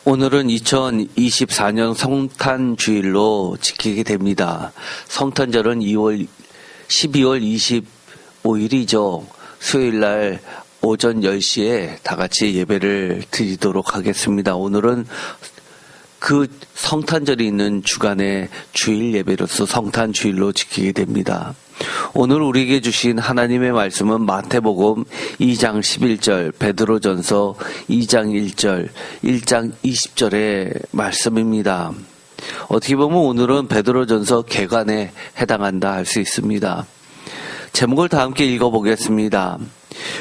오늘은 2024년 성탄주일로 지키게 됩니다. 성탄절은 12월 25일이죠. 수요일날 오전 10시에 다 같이 예배를 드리도록 하겠습니다. 오늘은 그 성탄절이 있는 주간의 주일 예배로서 성탄주일로 지키게 됩니다. 오늘 우리에게 주신 하나님의 말씀은 마태복음 2장 11절, 베드로전서 2장 1절, 1장 20절의 말씀입니다. 어떻게 보면 오늘은 베드로전서 개관에 해당한다 할 수 있습니다. 제목을 다 함께 읽어보겠습니다.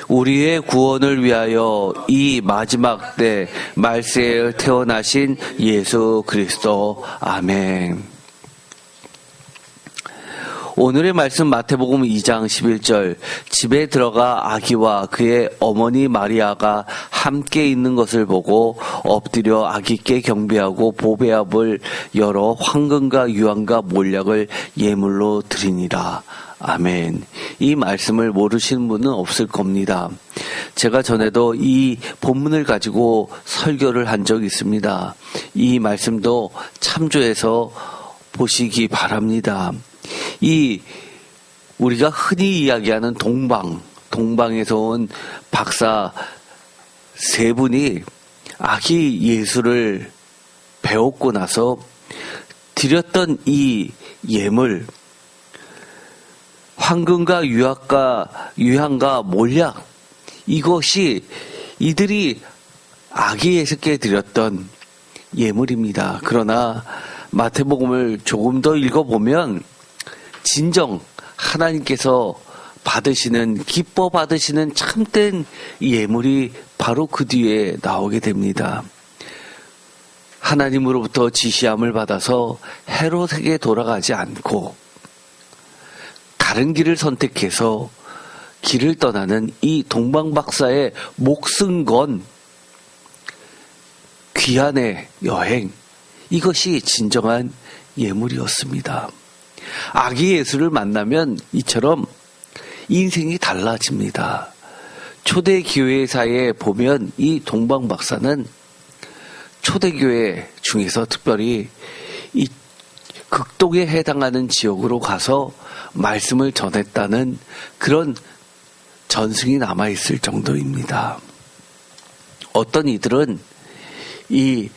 우리의 구원을 위하여 이 마지막 때 말세에 태어나신 예수 그리스도. 아멘. 오늘의 말씀 마태복음 2장 11절, 집에 들어가 아기와 그의 어머니 마리아가 함께 있는 것을 보고 엎드려 아기께 경배하고 보배압을 열어 황금과 유황과 몰약을 예물로 드리니라. 아멘. 이 말씀을 모르시는 분은 없을 겁니다. 제가 전에도 이 본문을 가지고 설교를 한 적이 있습니다. 이 말씀도 참조해서 보시기 바랍니다. 우리가 흔히 이야기하는 동방에서 온 박사 세 분이 아기 예수를 배웠고 나서 드렸던 이 예물, 황금과 유향과 몰약, 이것이 이들이 아기 예수께 드렸던 예물입니다. 그러나 마태복음을 조금 더 읽어보면 진정 하나님께서 기뻐 받으시는 참된 예물이 바로 그 뒤에 나오게 됩니다. 하나님으로부터 지시함을 받아서 헤롯에게 돌아가지 않고 다른 길을 선택해서 길을 떠나는 이 동방박사의 목숨 건 귀환의 여행, 이것이 진정한 예물이었습니다. 아기 예수를 만나면 이처럼 인생이 달라집니다. 초대교회사에 보면 이 동방박사는 초대교회 중에서 특별히 이 극동에 해당하는 지역으로 가서 말씀을 전했다는 그런 전승이 남아있을 정도입니다. 어떤 이들은 이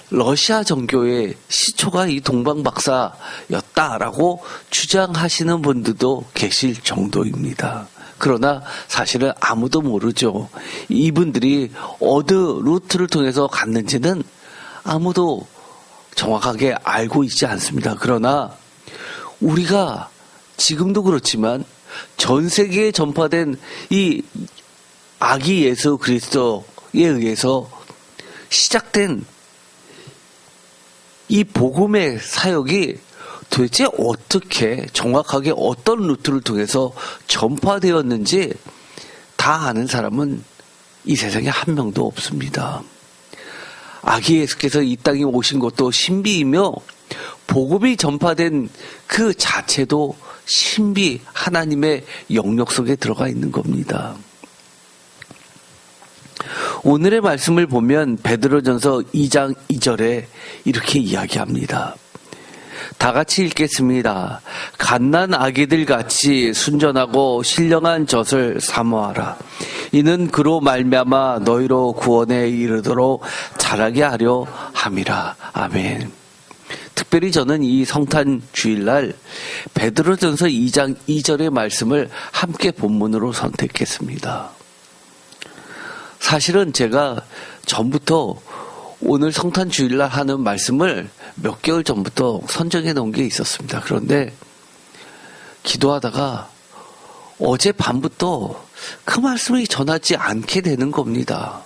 러시아 정교의 시초가 이 동방박사였다라고 주장하시는 분들도 계실 정도입니다. 그러나 사실은 아무도 모르죠. 이분들이 어느 루트를 통해서 갔는지는 아무도 정확하게 알고 있지 않습니다. 그러나 우리가 지금도 그렇지만 전 세계에 전파된 이 아기 예수 그리스도에 의해서 시작된 이 복음의 사역이 도대체 어떻게 정확하게 어떤 루트를 통해서 전파되었는지 다 아는 사람은 이 세상에 한 명도 없습니다. 아기 예수께서 이 땅에 오신 것도 신비이며 복음이 전파된 그 자체도 신비, 하나님의 영역 속에 들어가 있는 겁니다. 오늘의 말씀을 보면 베드로전서 2장 2절에 이렇게 이야기합니다. 다 같이 읽겠습니다. 갓난 아기들 같이 순전하고 신령한 젖을 사모하라. 이는 그로 말미암아 너희로 구원에 이르도록 자라게 하려 함이라. 아멘. 특별히 저는 이 성탄 주일날 베드로전서 2장 2절의 말씀을 함께 본문으로 선택했습니다. 사실은 제가 전부터 오늘 성탄 주일날 하는 말씀을 몇 개월 전부터 선정해 놓은 게 있었습니다. 그런데 기도하다가 어제 밤부터 그 말씀이 전하지 않게 되는 겁니다.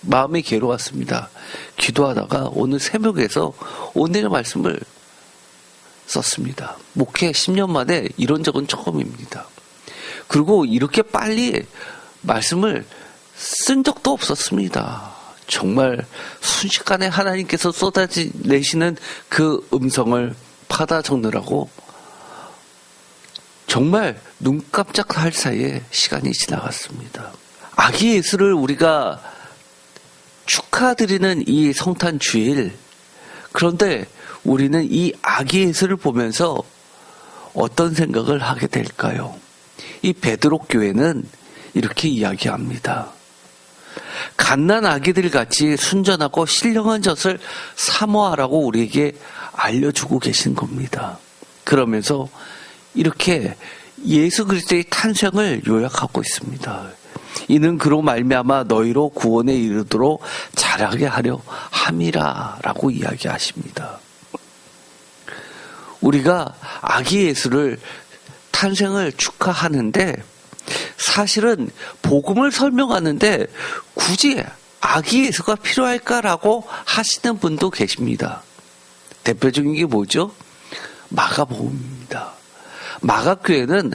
마음이 괴로웠습니다. 기도하다가 오늘 새벽에서 오늘의 말씀을 썼습니다. 목회 10년 만에 이런 적은 처음입니다. 그리고 이렇게 빨리 말씀을 쓴 적도 없었습니다. 정말 순식간에 하나님께서 쏟아내시는 그 음성을 받아 적느라고 정말 눈 깜짝할 사이에 시간이 지나갔습니다. 아기 예수를 우리가 축하드리는 이 성탄 주일, 그런데 우리는 이 아기 예수를 보면서 어떤 생각을 하게 될까요? 이 베드로 교회는 이렇게 이야기합니다. 갓난 아기들 같이 순전하고 신령한 젖을 사모하라고 우리에게 알려주고 계신 겁니다. 그러면서 이렇게 예수 그리스도의 탄생을 요약하고 있습니다. 이는 그로 말미암아 너희로 구원에 이르도록 자라게 하려 함이라라고 이야기하십니다. 우리가 아기 예수를 탄생을 축하하는데 사실은 복음을 설명하는데 굳이 아기 예수가 필요할까라고 하시는 분도 계십니다. 대표적인 게 뭐죠? 마가복음입니다. 마가교회는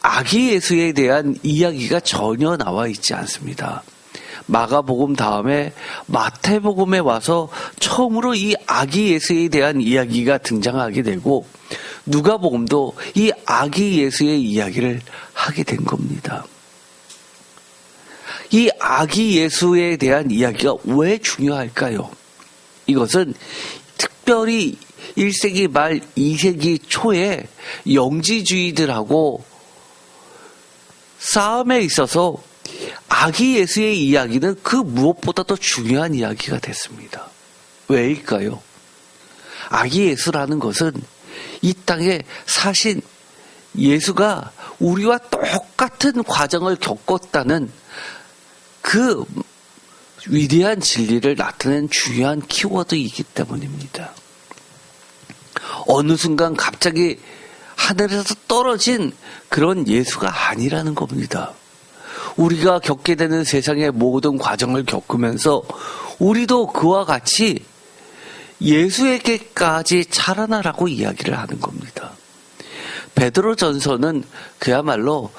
아기 예수에 대한 이야기가 전혀 나와 있지 않습니다. 마가복음 다음에 마태복음에 와서 처음으로 이 아기 예수에 대한 이야기가 등장하게 되고 누가복음도 이 아기 예수의 이야기를 하게 된 겁니다. 이 아기 예수에 대한 이야기가 왜 중요할까요? 이것은 특별히 1세기 말 2세기 초에 영지주의들하고 싸움에 있어서 아기 예수의 이야기는 그 무엇보다도 중요한 이야기가 됐습니다. 왜일까요? 아기 예수라는 것은 이 땅에 사신 예수가 우리와 똑같은 과정을 겪었다는 그 위대한 진리를 나타낸 중요한 키워드이기 때문입니다. 어느 순간 갑자기 하늘에서 떨어진 그런 예수가 아니라는 겁니다. 우리가 겪게 되는 세상의 모든 과정을 겪으면서 우리도 그와 같이 예수에게까지 자라나라고 이야기를 하는 겁니다. 베드로전서는 그야말로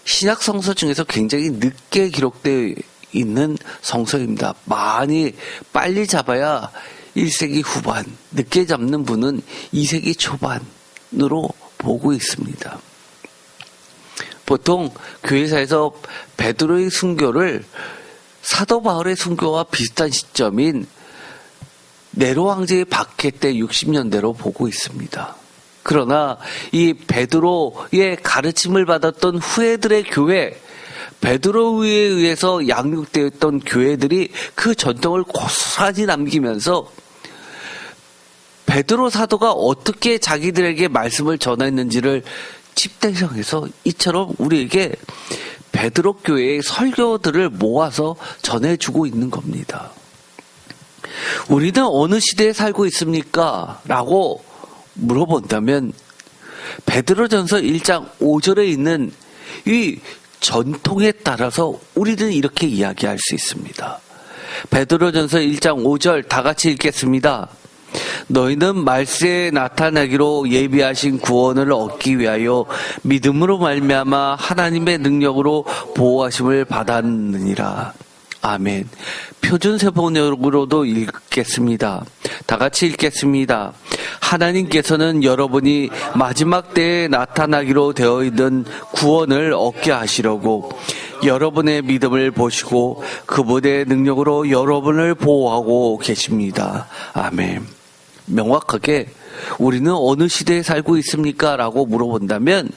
신약 성서 중에서 굉장히 늦게 기록되어 있는 성서입니다. 많이 빨리 잡아야 1세기 후반, 늦게 잡는 분은 2세기 초반으로 보고 있습니다. 보통 교회사에서 베드로의 순교를 사도 바울의 순교와 비슷한 시점인 네로 황제의 박해 때 60년대로 보고 있습니다. 그러나 이 베드로의 가르침을 받았던 후예들의 교회, 베드로에 의해서 양육되었던 교회들이 그 전통을 고스란히 남기면서 베드로 사도가 어떻게 자기들에게 말씀을 전했는지를 집대성해서 이처럼 우리에게 베드로 교회의 설교들을 모아서 전해주고 있는 겁니다. 우리는 어느 시대에 살고 있습니까? 라고 물어본다면 베드로전서 1장 5절에 있는 이 전통에 따라서 우리는 이렇게 이야기할 수 있습니다. 베드로전서 1장 5절 다 같이 읽겠습니다. 너희는 말세에 나타나기로 예비하신 구원을 얻기 위하여 믿음으로 말미암아 하나님의 능력으로 보호하심을 받았느니라. 아멘. 표준세번역으로도 읽겠습니다. 다 같이 읽겠습니다. 하나님께서는 여러분이 마지막 때에 나타나기로 되어 있는 구원을 얻게 하시려고 여러분의 믿음을 보시고 그분의 능력으로 여러분을 보호하고 계십니다. 아멘. 명확하게 우리는 어느 시대에 살고 있습니까? 라고 물어본다면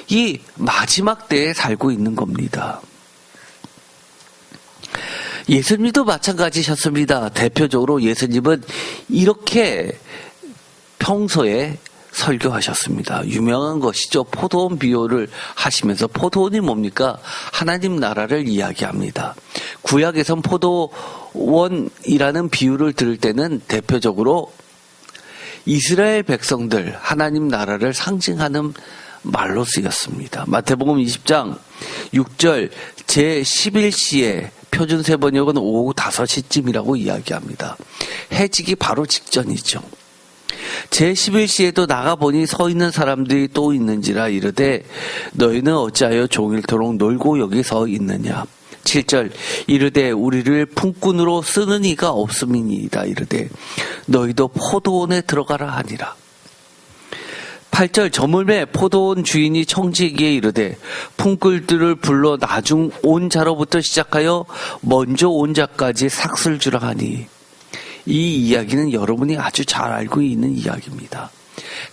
이 마지막 때에 살고 있는 겁니다. 예수님도 마찬가지셨습니다. 대표적으로 예수님은 이렇게 평소에 설교하셨습니다. 유명한 것이죠. 포도원 비유를 하시면서 포도원이 뭡니까? 하나님 나라를 이야기합니다. 구약에선 포도원이라는 비유를 들을 때는 대표적으로 이스라엘 백성들, 하나님 나라를 상징하는 말로 쓰였습니다. 마태복음 20장 6절 제11시에 표준세번역은 오후 5시쯤이라고 이야기합니다. 해지기 바로 직전이죠. 제11시에도 나가보니 서 있는 사람들이 또 있는지라 이르되 너희는 어찌하여 종일토록 놀고 여기 서 있느냐. 7절 이르되 우리를 품꾼으로 쓰는 이가 없음이니이다. 이르되 너희도 포도원에 들어가라 하니라. 8절 저물매 포도원 주인이 청지기에 이르되 품꾼들을 불러 나중 온 자로부터 시작하여 먼저 온 자까지 삭슬 주라 하니, 이 이야기는 여러분이 아주 잘 알고 있는 이야기입니다.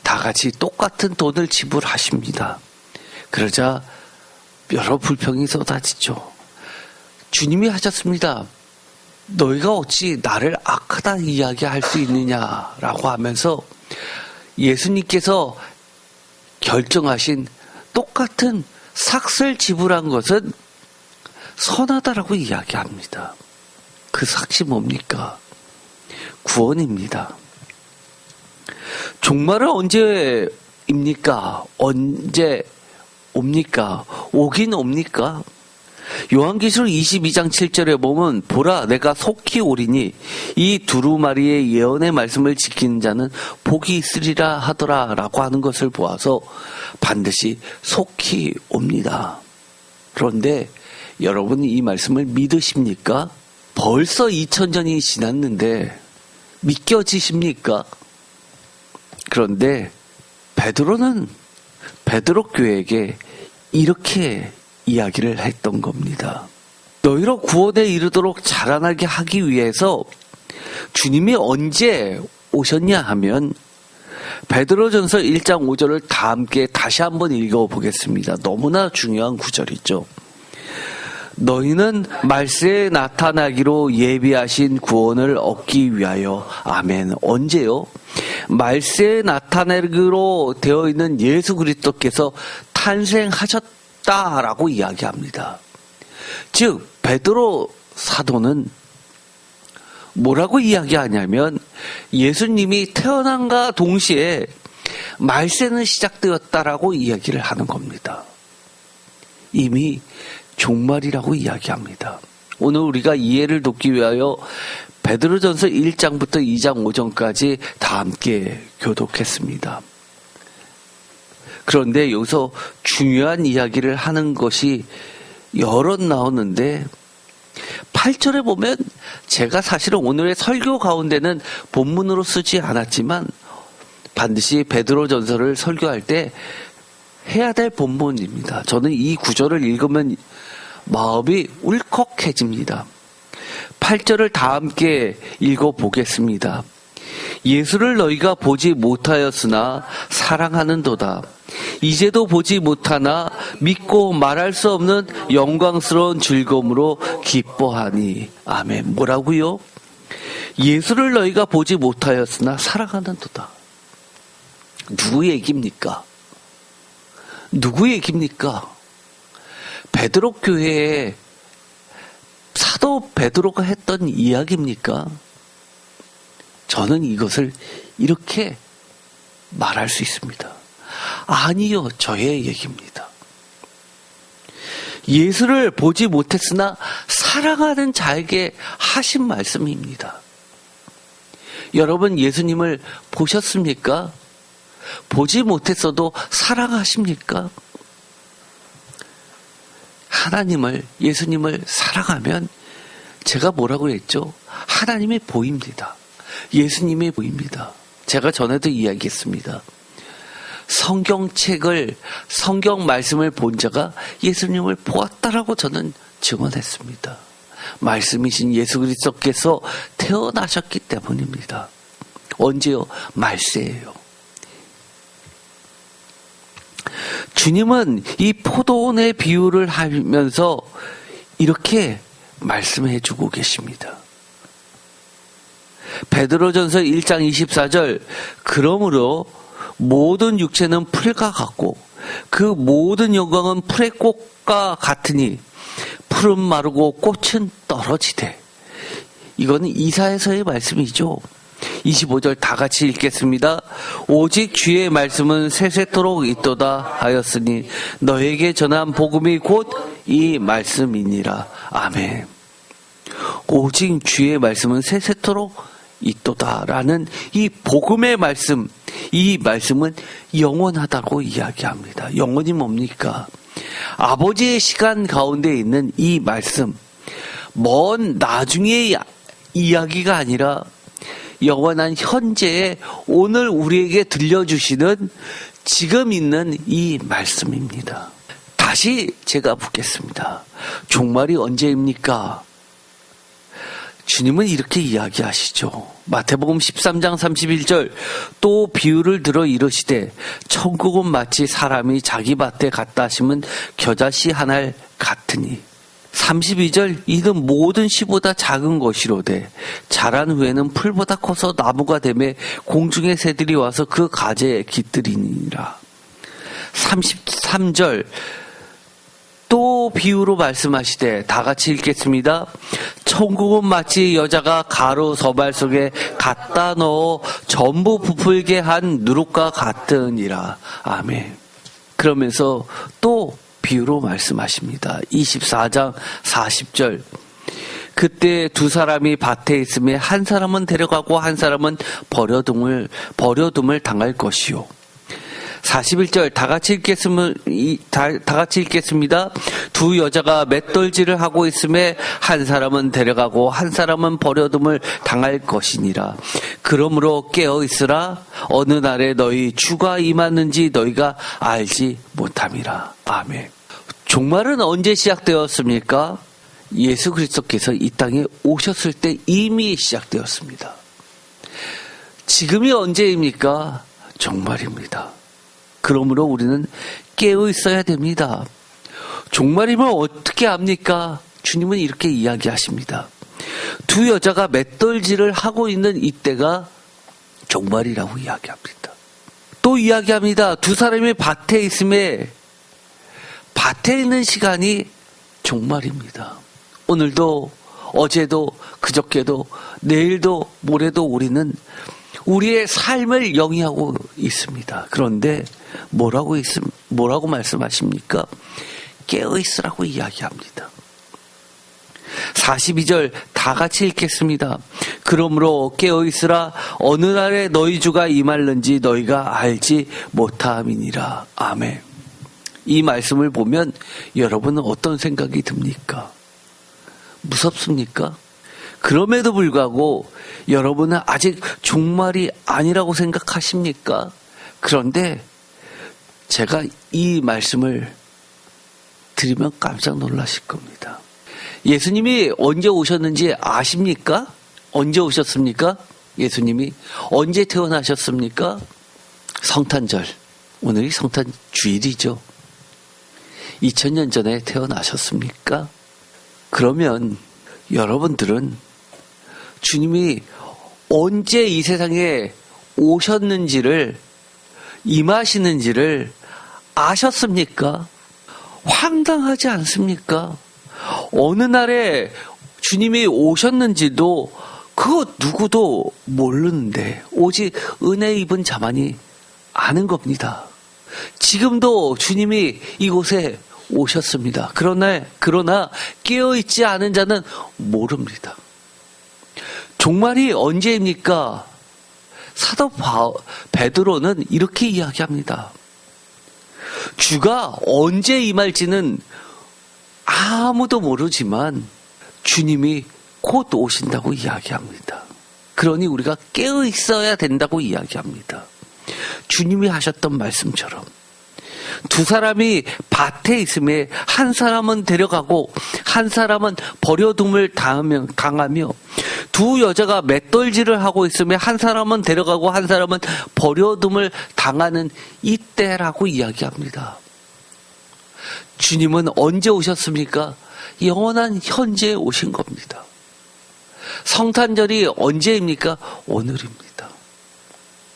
다 같이 똑같은 돈을 지불하십니다. 그러자 여러 불평이 쏟아지죠. 주님이 하셨습니다. 너희가 어찌 나를 악하다 이야기할 수 있느냐라고 하면서 예수님께서 결정하신 똑같은 삭슬 지불한 것은 선하다라고 이야기합니다. 그 삭이 뭡니까? 구원입니다. 종말은 언제입니까? 언제 옵니까? 오긴 옵니까? 요한계시록 22장 7절에 보면 보라 내가 속히 오리니 이 두루마리의 예언의 말씀을 지키는 자는 복이 있으리라 하더라 라고 하는 것을 보아서 반드시 속히 옵니다. 그런데 여러분이 이 말씀을 믿으십니까? 벌써 2000년이 지났는데 믿겨지십니까? 그런데 베드로는 베드로 교회에게 이렇게 이야기를 했던 겁니다. 너희로 구원에 이르도록 자라나게 하기 위해서 주님이 언제 오셨냐 하면 베드로전서 1장 5절을 다 함께 다시 한번 읽어보겠습니다. 너무나 중요한 구절이죠. 너희는 말세에 나타나기로 예비하신 구원을 얻기 위하여. 아멘. 언제요? 말세에 나타나기로 되어 있는 예수 그리스도께서 탄생하셨다라고 이야기합니다. 즉 베드로 사도는 뭐라고 이야기하냐면 예수님이 태어난과 동시에 말세는 시작되었다라고 이야기를 하는 겁니다. 이미 종말이라고 이야기합니다. 오늘 우리가 이해를 돕기 위하여 베드로전서 1장부터 2장 5절까지 다 함께 교독했습니다. 그런데 여기서 중요한 이야기를 하는 것이 여럿 나오는데 8절에 보면 제가 사실은 오늘의 설교 가운데는 본문으로 쓰지 않았지만 반드시 베드로전서를 설교할 때 해야 될 본문입니다. 저는 이 구절을 읽으면 마음이 울컥해집니다. 8절을 다 함께 읽어보겠습니다. 예수를 너희가 보지 못하였으나 사랑하는도다. 이제도 보지 못하나 믿고 말할 수 없는 영광스러운 즐거움으로 기뻐하니. 아멘. 뭐라고요? 예수를 너희가 보지 못하였으나 사랑하는도다. 누구 얘기입니까? 누구 얘기입니까? 베드로 교회에 사도 베드로가 했던 이야기입니까? 저는 이것을 이렇게 말할 수 있습니다. 아니요, 저의 얘기입니다. 예수를 보지 못했으나 사랑하는 자에게 하신 말씀입니다. 여러분 예수님을 보셨습니까? 보지 못했어도 사랑하십니까? 하나님을, 예수님을 사랑하면 제가 뭐라고 했죠? 하나님이 보입니다. 예수님이 보입니다. 제가 전에도 이야기했습니다. 성경책을, 성경 말씀을 본 자가 예수님을 보았다라고 저는 증언했습니다. 말씀이신 예수 그리스도께서 태어나셨기 때문입니다. 언제요? 말세예요. 주님은 이 포도원의 비유를 하면서 이렇게 말씀해 주고 계십니다. 베드로전서 1장 24절 그러므로 모든 육체는 풀과 같고 그 모든 영광은 풀의 꽃과 같으니 풀은 마르고 꽃은 떨어지되. 이거는 이사야서의 말씀이죠. 25절 다 같이 읽겠습니다. 오직 주의 말씀은 세세토록 있도다 하였으니 너에게 전한 복음이 곧 이 말씀이니라. 아멘. 오직 주의 말씀은 세세토록 있도다라는 이 복음의 말씀, 이 말씀은 영원하다고 이야기합니다. 영원이 뭡니까? 아버지의 시간 가운데 있는 이 말씀, 먼 나중의 이야기가 아니라 영원한 현재에 오늘 우리에게 들려주시는 지금 있는 이 말씀입니다. 다시 제가 묻겠습니다. 종말이 언제입니까? 주님은 이렇게 이야기하시죠. 마태복음 13장 31절 또 비유를 들어 이르시되 천국은 마치 사람이 자기 밭에 갖다 심은 겨자씨 하나를 같으니 32절 이는 모든 씨보다 작은 것이로되 자란 후에는 풀보다 커서 나무가 되매 공중의 새들이 와서 그 가지에 깃들이니라. 33절 또 비유로 말씀하시되 다 같이 읽겠습니다. 천국은 마치 여자가 가루 서발 속에 갖다 넣어 전부 부풀게 한 누룩과 같으니라. 아멘. 그러면서 또 비유로 말씀하십니다. 24장 40절 그때 두 사람이 밭에 있음에 한 사람은 데려가고 한 사람은 버려둠을 당할 것이요. 41절 다 같이 읽겠습니다. 두 여자가 맷돌질을 하고 있음에 한 사람은 데려가고 한 사람은 버려둠을 당할 것이니라. 그러므로 깨어 있으라. 어느 날에 너희 주가 임하는지 너희가 알지 못함이라. 아멘. 종말은 언제 시작되었습니까? 예수 그리스도께서 이 땅에 오셨을 때 이미 시작되었습니다. 지금이 언제입니까? 종말입니다. 그러므로 우리는 깨어 있어야 됩니다. 종말이면 어떻게 압니까? 주님은 이렇게 이야기하십니다. 두 여자가 맷돌질을 하고 있는 이때가 종말이라고 이야기합니다. 또 이야기합니다. 두 사람이 밭에 있음에 밭에 있는 시간이 종말입니다. 오늘도 어제도 그저께도 내일도 모레도 우리는 우리의 삶을 영위하고 있습니다. 그런데 뭐라고 말씀하십니까? 깨어 있으라고 이야기합니다. 42절 다 같이 읽겠습니다. 그러므로 깨어 있으라. 어느 날에 너희 주가 임할는지 너희가 알지 못함이니라. 아멘. 이 말씀을 보면 여러분은 어떤 생각이 듭니까? 무섭습니까? 그럼에도 불구하고 여러분은 아직 종말이 아니라고 생각하십니까? 그런데 제가 이 말씀을 드리면 깜짝 놀라실 겁니다. 예수님이 언제 오셨는지 아십니까? 언제 오셨습니까? 예수님이 언제 태어나셨습니까? 성탄절. 오늘이 성탄 주일이죠. 2000년 전에 태어나셨습니까? 그러면 여러분들은 주님이 언제 이 세상에 오셨는지를 임하시는지를 아셨습니까? 황당하지 않습니까? 어느 날에 주님이 오셨는지도 그거 누구도 모르는데 오직 은혜 입은 자만이 아는 겁니다. 지금도 주님이 이곳에 오셨습니다. 그러나 깨어있지 않은 자는 모릅니다. 종말이 언제입니까? 사도 베드로는 이렇게 이야기합니다. 주가 언제 임할지는 아무도 모르지만 주님이 곧 오신다고 이야기합니다. 그러니 우리가 깨어 있어야 된다고 이야기합니다. 주님이 하셨던 말씀처럼 두 사람이 밭에 있음에 한 사람은 데려가고 한 사람은 버려둠을 당하며 두 여자가 맷돌질을 하고 있음에 한 사람은 데려가고 한 사람은 버려둠을 당하는 이때라고 이야기합니다. 주님은 언제 오셨습니까? 영원한 현재에 오신 겁니다. 성탄절이 언제입니까? 오늘입니다.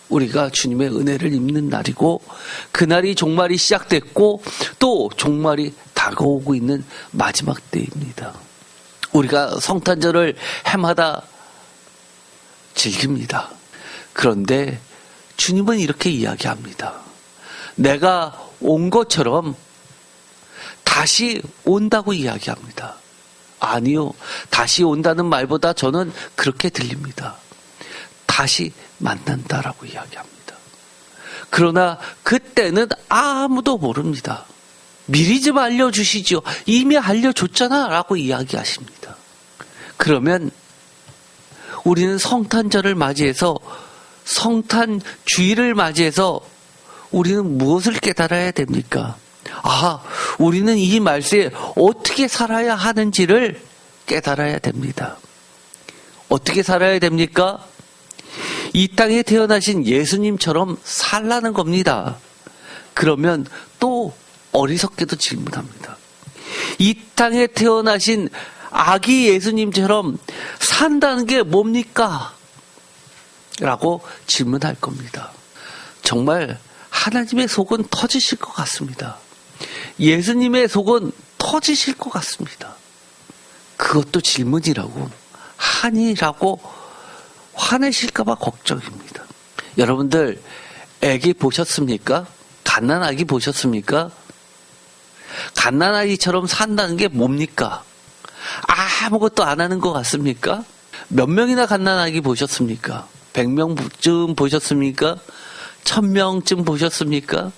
우리가 주님의 은혜를 입는 날이고 그날이 종말이 시작됐고 또 종말이 다가오고 있는 마지막 때입니다. 우리가 성탄절을 해마다 즐깁니다. 그런데 주님은 이렇게 이야기합니다. 내가 온 것처럼 다시 온다고 이야기합니다. 아니요. 다시 온다는 말보다 저는 그렇게 들립니다. 다시 만난다라고 이야기합니다. 그러나 그때는 아무도 모릅니다. 미리 좀 알려주시죠. 이미 알려줬잖아 라고 이야기하십니다. 그러면 우리는 성탄절을 맞이해서 성탄 주일을 맞이해서 우리는 무엇을 깨달아야 됩니까? 우리는 이 말세에 어떻게 살아야 하는지를 깨달아야 됩니다. 어떻게 살아야 됩니까? 이 땅에 태어나신 예수님처럼 살라는 겁니다. 그러면 또 어리석게도 질문합니다. 이 땅에 태어나신 아기 예수님처럼 산다는 게 뭡니까? 라고 질문할 겁니다. 정말 하나님의 속은 터지실 것 같습니다. 예수님의 속은 터지실 것 같습니다. 그것도 질문이라고, 한이라고 화내실까봐 걱정입니다. 여러분들, 애기 보셨습니까? 갓난아기 보셨습니까? 갓난아기처럼 산다는 게 뭡니까? 아무것도 안 하는 것 같습니까? 몇 명이나 갓난아기 보셨습니까? 100명쯤 보셨습니까? 1000명쯤 보셨습니까?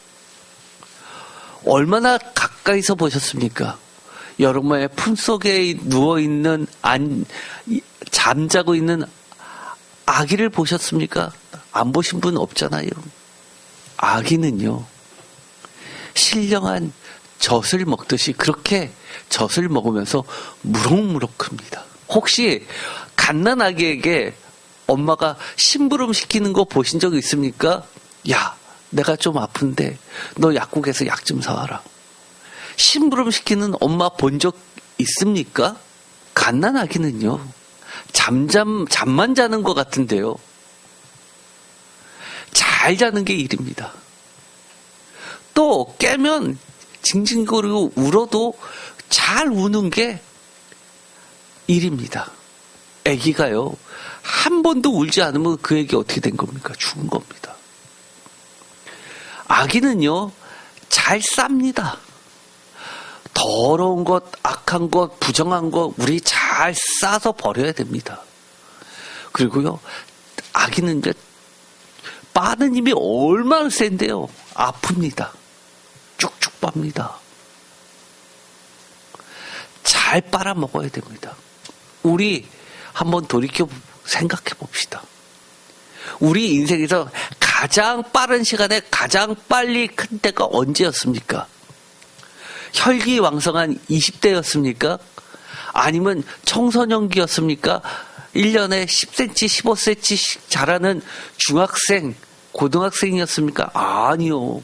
얼마나 가까이서 보셨습니까? 여러분의 품속에 누워있는, 잠자고 있는 아기를 보셨습니까? 안 보신 분 없잖아요. 아기는요, 신령한 젖을 먹듯이 그렇게 젖을 먹으면서 무럭무럭 큽니다. 혹시 갓난아기에게 엄마가 심부름 시키는 거 보신 적 있습니까? 야, 내가 좀 아픈데 너 약국에서 약 좀 사와라. 심부름 시키는 엄마 본 적 있습니까? 갓난아기는요, 잠만 자는 것 같은데요, 잘 자는 게 일입니다. 또 깨면 징징거리고 울어도 잘 우는 게 일입니다. 아기가요, 한 번도 울지 않으면 그 애기 어떻게 된 겁니까? 죽은 겁니다. 아기는요, 잘 쌉니다. 더러운 것, 악한 것, 부정한 것 우리 잘 싸서 버려야 됩니다. 그리고요, 아기는 이제 빠는 힘이 얼마나 센데요, 아픕니다. 쭉쭉 빱니다. 잘 빨아먹어야 됩니다. 우리 한번 돌이켜 생각해 봅시다. 우리 인생에서 가장 빠른 시간에 가장 빨리 큰 때가 언제였습니까? 혈기왕성한 20대였습니까? 아니면 청소년기였습니까? 1년에 10cm, 15cm씩 자라는 중학생, 고등학생이었습니까? 아니요.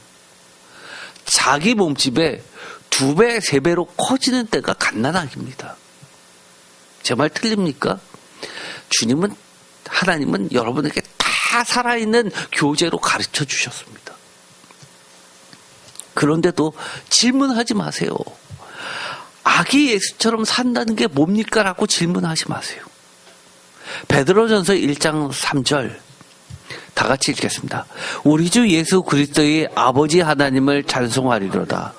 자기 몸집에 2배, 3배로 커지는 때가 갓난아기입니다. 제 말 틀립니까? 하나님은 여러분에게 다 살아있는 교재로 가르쳐 주셨습니다. 그런데도 질문하지 마세요. 아기 예수처럼 산다는 게 뭡니까? 라고 질문하지 마세요. 베드로전서 1장 3절 다 같이 읽겠습니다. 우리 주 예수 그리스도의 아버지 하나님을 찬송하리로다.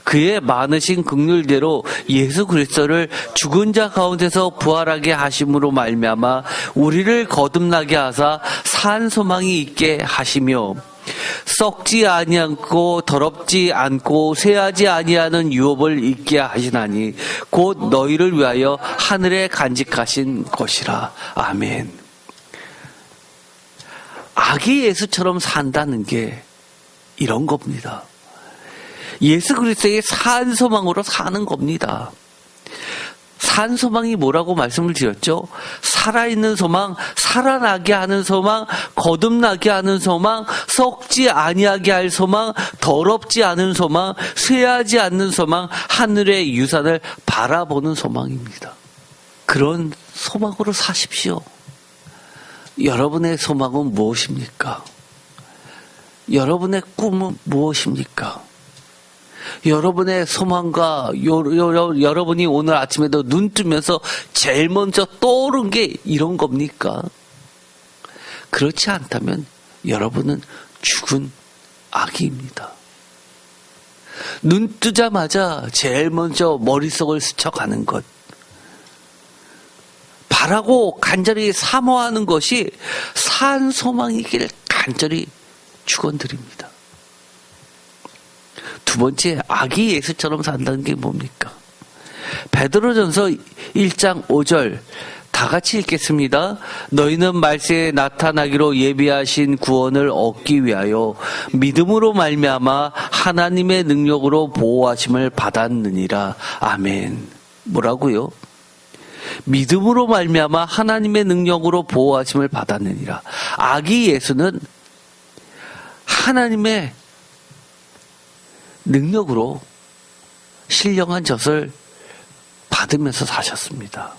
그의 많으신 긍휼대로 예수 그리스도를 죽은 자 가운데서 부활하게 하심으로 말미암아 우리를 거듭나게 하사 산 소망이 있게 하시며 썩지 아니하고 더럽지 않고 쇠하지 아니하는 유업을 있게 하시나니 곧 너희를 위하여 하늘에 간직하신 것이라. 아멘. 아기 예수처럼 산다는 게 이런 겁니다. 예수 그리스도의 산 소망으로 사는 겁니다. 산 소망이 뭐라고 말씀을 드렸죠? 살아있는 소망, 살아나게 하는 소망, 거듭나게 하는 소망, 썩지 아니하게 할 소망, 더럽지 않은 소망, 쇠하지 않는 소망, 하늘의 유산을 바라보는 소망입니다. 그런 소망으로 사십시오. 여러분의 소망은 무엇입니까? 여러분의 꿈은 무엇입니까? 여러분의 소망과 여러분이 오늘 아침에도 눈 뜨면서 제일 먼저 떠오른 게 이런 겁니까? 그렇지 않다면 여러분은 죽은 아기입니다. 눈 뜨자마자 제일 먼저 머릿속을 스쳐가는 것, 바라고 간절히 사모하는 것이 산 소망이길 간절히 축원드립니다. 두 번째, 아기 예수처럼 산다는 게 뭡니까? 베드로전서 1장 5절 다 다 같이 읽겠습니다. 너희는 말세에 나타나기로 예비하신 구원을 얻기 위하여 믿음으로 말미암아 하나님의 능력으로 보호하심을 받았느니라. 아멘. 뭐라고요? 믿음으로 말미암아 하나님의 능력으로 보호하심을 받았느니라. 아기 예수는 하나님의 능력으로 신령한 젖을 받으면서 사셨습니다.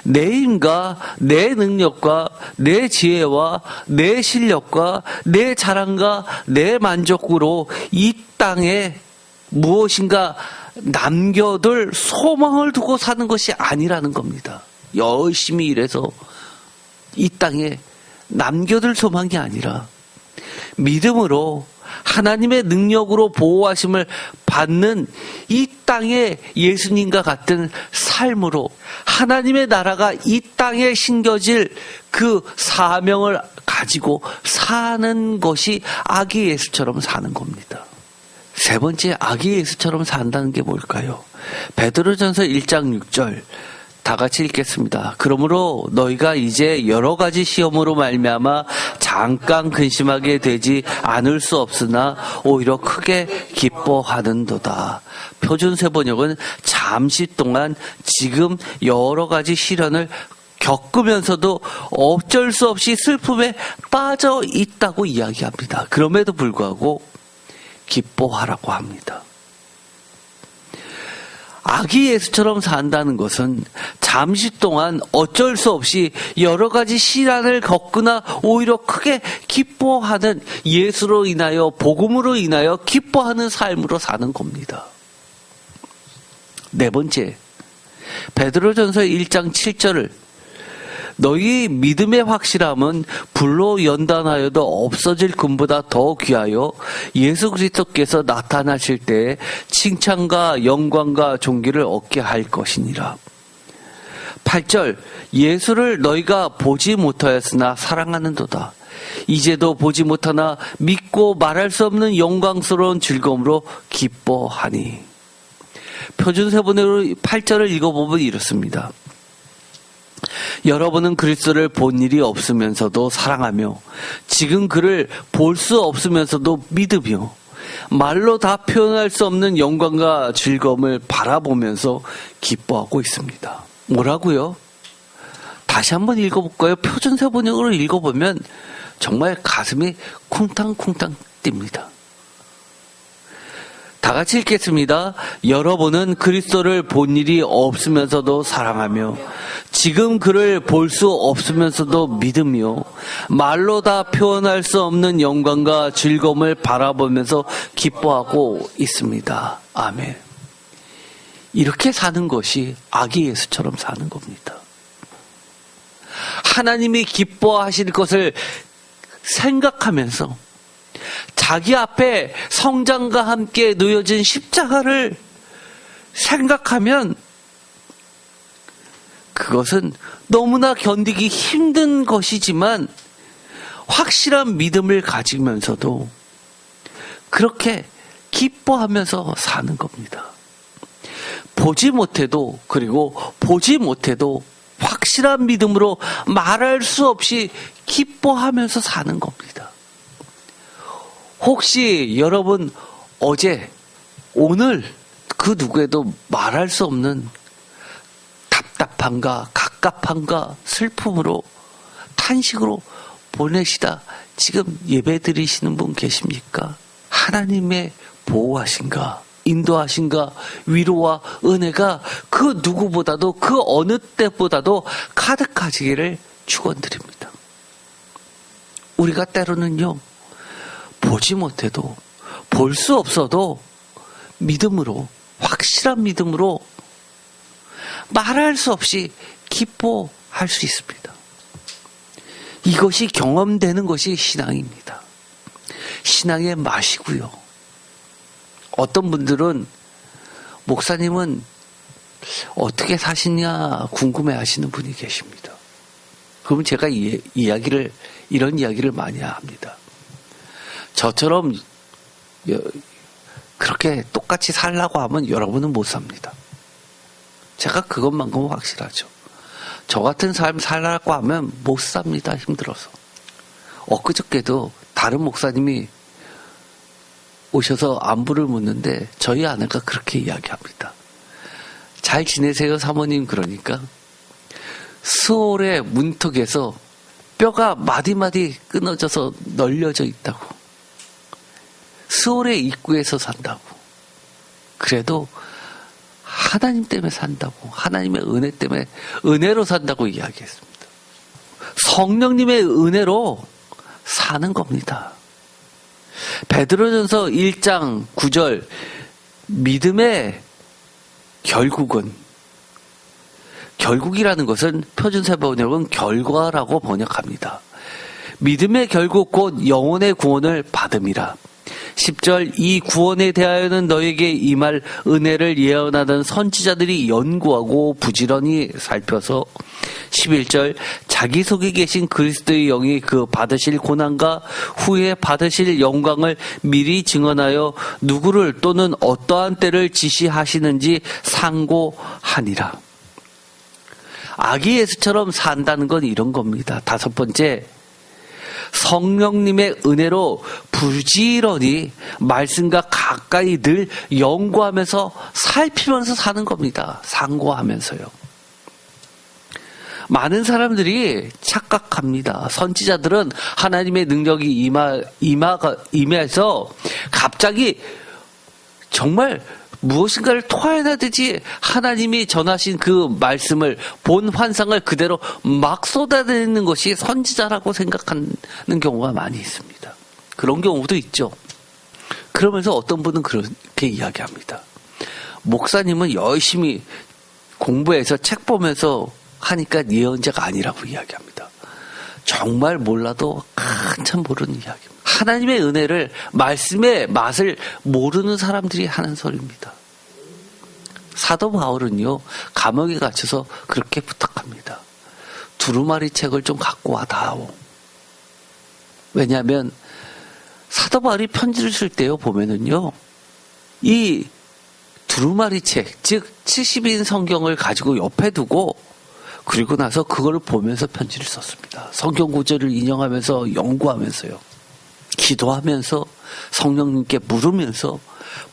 내 힘과 내 능력과 내 지혜와 내 실력과 내 자랑과 내 만족으로 이 땅에 무엇인가 남겨둘 소망을 두고 사는 것이 아니라는 겁니다. 열심히 일해서 이 땅에 남겨둘 소망이 아니라 믿음으로 하나님의 능력으로 보호하심을 받는 이 땅의 예수님과 같은 삶으로 하나님의 나라가 이 땅에 심겨질 그 사명을 가지고 사는 것이 아기 예수처럼 사는 겁니다. 세 번째, 아기 예수처럼 산다는 게 뭘까요? 베드로전서 1장 6절 다 같이 읽겠습니다. 그러므로 너희가 이제 여러 가지 시험으로 말미암아 잠깐 근심하게 되지 않을 수 없으나 오히려 크게 기뻐하는도다. 표준세 번역은 잠시 동안 지금 여러 가지 시련을 겪으면서도 어쩔 수 없이 슬픔에 빠져 있다고 이야기합니다. 그럼에도 불구하고 기뻐하라고 합니다. 아기 예수처럼 산다는 것은 잠시 동안 어쩔 수 없이 여러 가지 시련을 겪거나 오히려 크게 기뻐하는 예수로 인하여 복음으로 인하여 기뻐하는 삶으로 사는 겁니다. 네 번째, 베드로전서 1장 7절을 너희 믿음의 확실함은 불로 연단하여도 없어질 금보다 더 귀하여 예수 그리스도께서 나타나실 때에 칭찬과 영광과 존귀를 얻게 할 것이니라. 8절 예수를 너희가 보지 못하였으나 사랑하는도다. 이제도 보지 못하나 믿고 말할 수 없는 영광스러운 즐거움으로 기뻐하니. 표준세번역으로 8절을 읽어보면 이렇습니다. 여러분은 그리스도를 본 일이 없으면서도 사랑하며 지금 그를 볼 수 없으면서도 믿으며 말로 다 표현할 수 없는 영광과 즐거움을 바라보면서 기뻐하고 있습니다. 뭐라고요? 다시 한번 읽어볼까요? 표준세번역으로 읽어보면 정말 가슴이 쿵탕쿵탕 뜁니다. 다 같이 읽겠습니다. 여러분은 그리스도를 본 일이 없으면서도 사랑하며 지금 그를 볼 수 없으면서도 믿으며 말로 다 표현할 수 없는 영광과 즐거움을 바라보면서 기뻐하고 있습니다. 아멘. 이렇게 사는 것이 아기 예수처럼 사는 겁니다. 하나님이 기뻐하실 것을 생각하면서 자기 앞에 성장과 함께 놓여진 십자가를 생각하면 그것은 너무나 견디기 힘든 것이지만 확실한 믿음을 가지면서도 그렇게 기뻐하면서 사는 겁니다. 보지 못해도 그리고 보지 못해도 확실한 믿음으로 말할 수 없이 기뻐하면서 사는 겁니다. 혹시 여러분 어제 오늘 그 누구에도 말할 수 없는 답답함과 갑갑함과 슬픔으로 탄식으로 보내시다 지금 예배 드리시는 분 계십니까? 하나님의 보호하신가 인도하신가 위로와 은혜가 그 누구보다도 그 어느 때보다도 가득하시기를 축원드립니다. 우리가 때로는요 보지 못해도 볼 수 없어도 믿음으로 확실한 믿음으로 말할 수 없이 기뻐할 수 있습니다. 이것이 경험되는 것이 신앙입니다. 신앙의 맛이고요. 어떤 분들은 목사님은 어떻게 사시냐 궁금해 하시는 분이 계십니다. 그럼 제가 이런 이야기를 많이 합니다. 저처럼 그렇게 똑같이 살라고 하면 여러분은 못 삽니다. 제가 그것만큼은 확실하죠. 저 같은 삶 살라고 하면 못 삽니다. 힘들어서. 엊그저께도 다른 목사님이 오셔서 안부를 묻는데 저희 아내가 그렇게 이야기합니다. 잘 지내세요 사모님. 그러니까 수월의 문턱에서 뼈가 마디마디 끊어져서 널려져 있다고. 수월의 입구에서 산다고. 그래도 하나님 때문에 산다고. 하나님의 은혜 때문에 은혜로 산다고 이야기했습니다. 성령님의 은혜로 사는 겁니다. 베드로전서 1장 9절 믿음의 결국이라는 것은 표준세 번역은 결과라고 번역합니다. 믿음의 결국 곧 영혼의 구원을 받음이라. 10절 이 구원에 대하여는 너에게 임할 은혜를 예언하던 선지자들이 연구하고 부지런히 살펴서 11절 자기 속에 계신 그리스도의 영이 그 받으실 고난과 후에 받으실 영광을 미리 증언하여 누구를 또는 어떠한 때를 지시하시는지 상고하니라. 아기 예수처럼 산다는 건 이런 겁니다. 다섯 번째, 성령님의 은혜로 부지런히 말씀과 가까이 늘 연구하면서 살피면서 사는 겁니다. 상고하면서요. 많은 사람들이 착각합니다. 선지자들은 하나님의 능력이 임해서 갑자기 정말 무엇인가를 토해내듯이 하나님이 전하신 그 말씀을 본 환상을 그대로 막 쏟아내는 것이 선지자라고 생각하는 경우가 많이 있습니다. 그런 경우도 있죠. 그러면서 어떤 분은 그렇게 이야기합니다. 목사님은 열심히 공부해서 책 보면서 하니까 예언자가 아니라고 이야기합니다. 정말 몰라도 한참 모르는 이야기입니다. 하나님의 은혜를, 말씀의 맛을 모르는 사람들이 하는 소리입니다. 사도 바울은요, 감옥에 갇혀서 그렇게 부탁합니다. 두루마리 책을 좀 갖고 와다오. 왜냐하면 사도 바울이 편지를 쓸 때요 보면은요, 이 두루마리 책, 즉 70인 성경을 가지고 옆에 두고 그리고 나서 그걸 보면서 편지를 썼습니다. 성경 구절을 인용하면서 연구하면서요. 기도하면서 성령님께 물으면서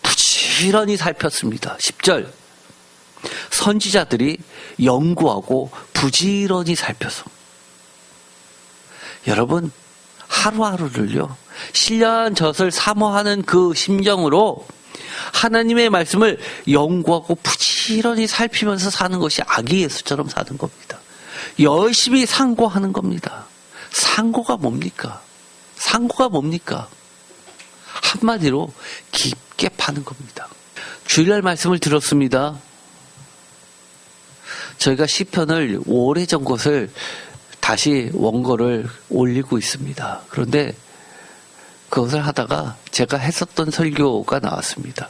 부지런히 살폈습니다. 10절 선지자들이 연구하고 부지런히 살펴서 여러분 하루하루를요 신령한 젖을 사모하는 그 심정으로 하나님의 말씀을 연구하고 부지런히 살피면서 사는 것이 아기 예수처럼 사는 겁니다. 열심히 상고하는 겁니다. 상고가 뭡니까? 상고가 뭡니까? 한마디로 깊게 파는 겁니다. 주일날 말씀을 들었습니다. 저희가 시편을 오래전 것을 다시 원고를 올리고 있습니다. 그런데 그것을 하다가 제가 했었던 설교가 나왔습니다.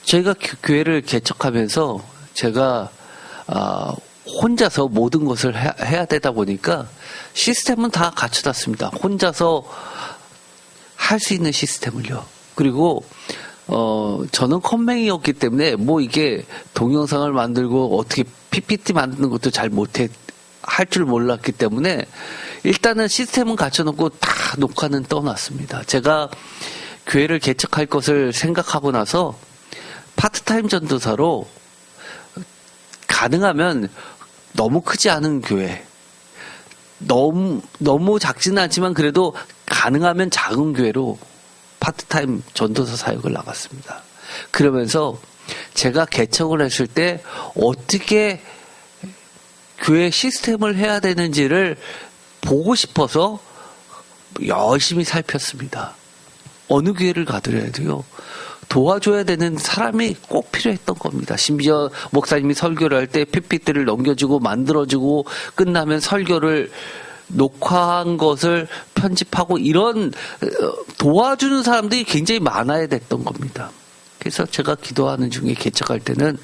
저희가 교회를 개척하면서 제가 혼자서 모든 것을 해야 되다 보니까 시스템은 다 갖춰놨습니다. 혼자서 할 수 있는 시스템을요. 그리고 저는 컴맹이었기 때문에 뭐 이게 동영상을 만들고 어떻게 PPT 만드는 것도 잘 할 줄 몰랐기 때문에 일단은 시스템은 갖춰놓고 다 녹화는 떠났습니다. 제가 교회를 개척할 것을 생각하고 나서 파트타임 전도사로 가능하면 너무 크지 않은 교회, 너무 작지는 않지만 그래도 가능하면 작은 교회로 파트타임 전도사 사역을 나갔습니다. 그러면서 제가 개척을 했을 때 어떻게 교회 시스템을 해야 되는지를 보고 싶어서 열심히 살폈습니다. 어느 교회를 가더라도요. 도와줘야 되는 사람이 꼭 필요했던 겁니다. 심지어 목사님이 설교를 할 때 PPT를 넘겨주고 만들어주고 끝나면 설교를 녹화한 것을 편집하고 이런 도와주는 사람들이 굉장히 많아야 됐던 겁니다. 그래서 제가 기도하는 중에 개척할 때는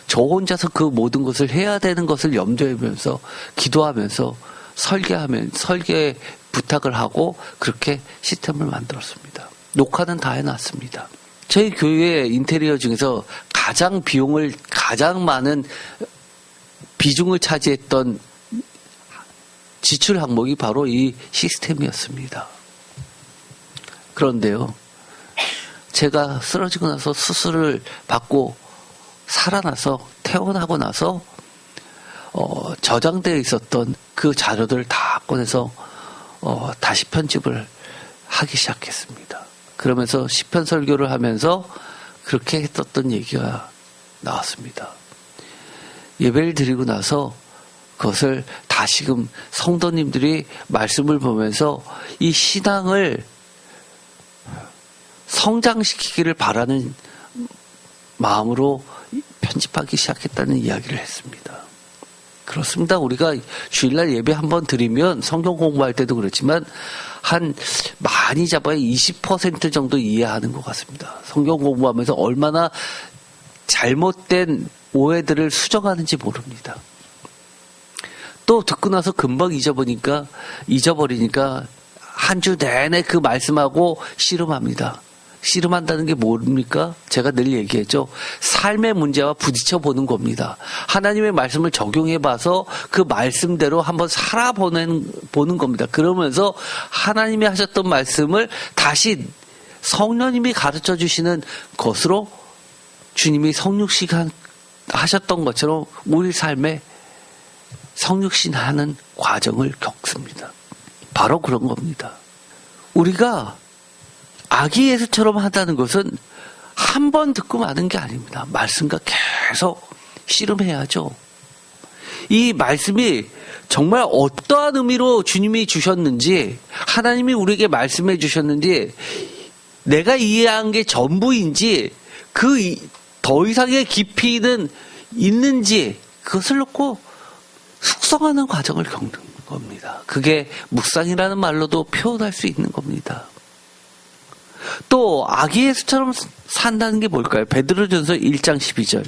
저 혼자서 그 모든 것을 해야 되는 것을 염두에 두면서 기도하면서 설계 부탁을 하고 그렇게 시스템을 만들었습니다. 녹화는 다 해놨습니다. 저희 교회 인테리어 중에서 가장 많은 비중을 차지했던 지출 항목이 바로 이 시스템이었습니다. 그런데요, 제가 쓰러지고 나서 수술을 받고 살아나서 퇴원하고 나서 저장되어 있었던 그 자료들을 다 꺼내서 다시 편집을 하기 시작했습니다. 그러면서 시편 설교를 하면서 그렇게 했었던 얘기가 나왔습니다. 예배를 드리고 나서 그것을 다시금 성도님들이 말씀을 보면서 이 신앙을 성장시키기를 바라는 마음으로 편집하기 시작했다는 이야기를 했습니다. 그렇습니다. 우리가 주일날 예배 한번 드리면 성경 공부할 때도 그렇지만 한 많이 잡아야 20% 정도 이해하는 것 같습니다. 성경 공부하면서 얼마나 잘못된 오해들을 수정하는지 모릅니다. 또 듣고 나서 금방 잊어버리니까 한 주 내내 그 말씀하고 씨름합니다. 씨름한다는 게 뭡니까? 제가 늘 얘기했죠. 삶의 문제와 부딪혀 보는 겁니다. 하나님의 말씀을 적용해 봐서 그 말씀대로 한번 살아보는 겁니다. 그러면서 하나님이 하셨던 말씀을 다시 성령님이 가르쳐 주시는 것으로 주님이 성육신 하셨던 것처럼 우리 삶에 성육신하는 과정을 겪습니다. 바로 그런 겁니다. 우리가 아기 예수처럼 한다는 것은 한 번 듣고 마는 게 아닙니다. 말씀과 계속 씨름해야죠. 이 말씀이 정말 어떠한 의미로 주님이 주셨는지, 하나님이 우리에게 말씀해 주셨는지, 내가 이해한 게 전부인지, 더 이상의 깊이는 있는지, 그것을 놓고 숙성하는 과정을 겪는 겁니다. 그게 묵상이라는 말로도 표현할 수 있는 겁니다. 또 아기 예수처럼 산다는 게 뭘까요? 베드로전서 1장 12절.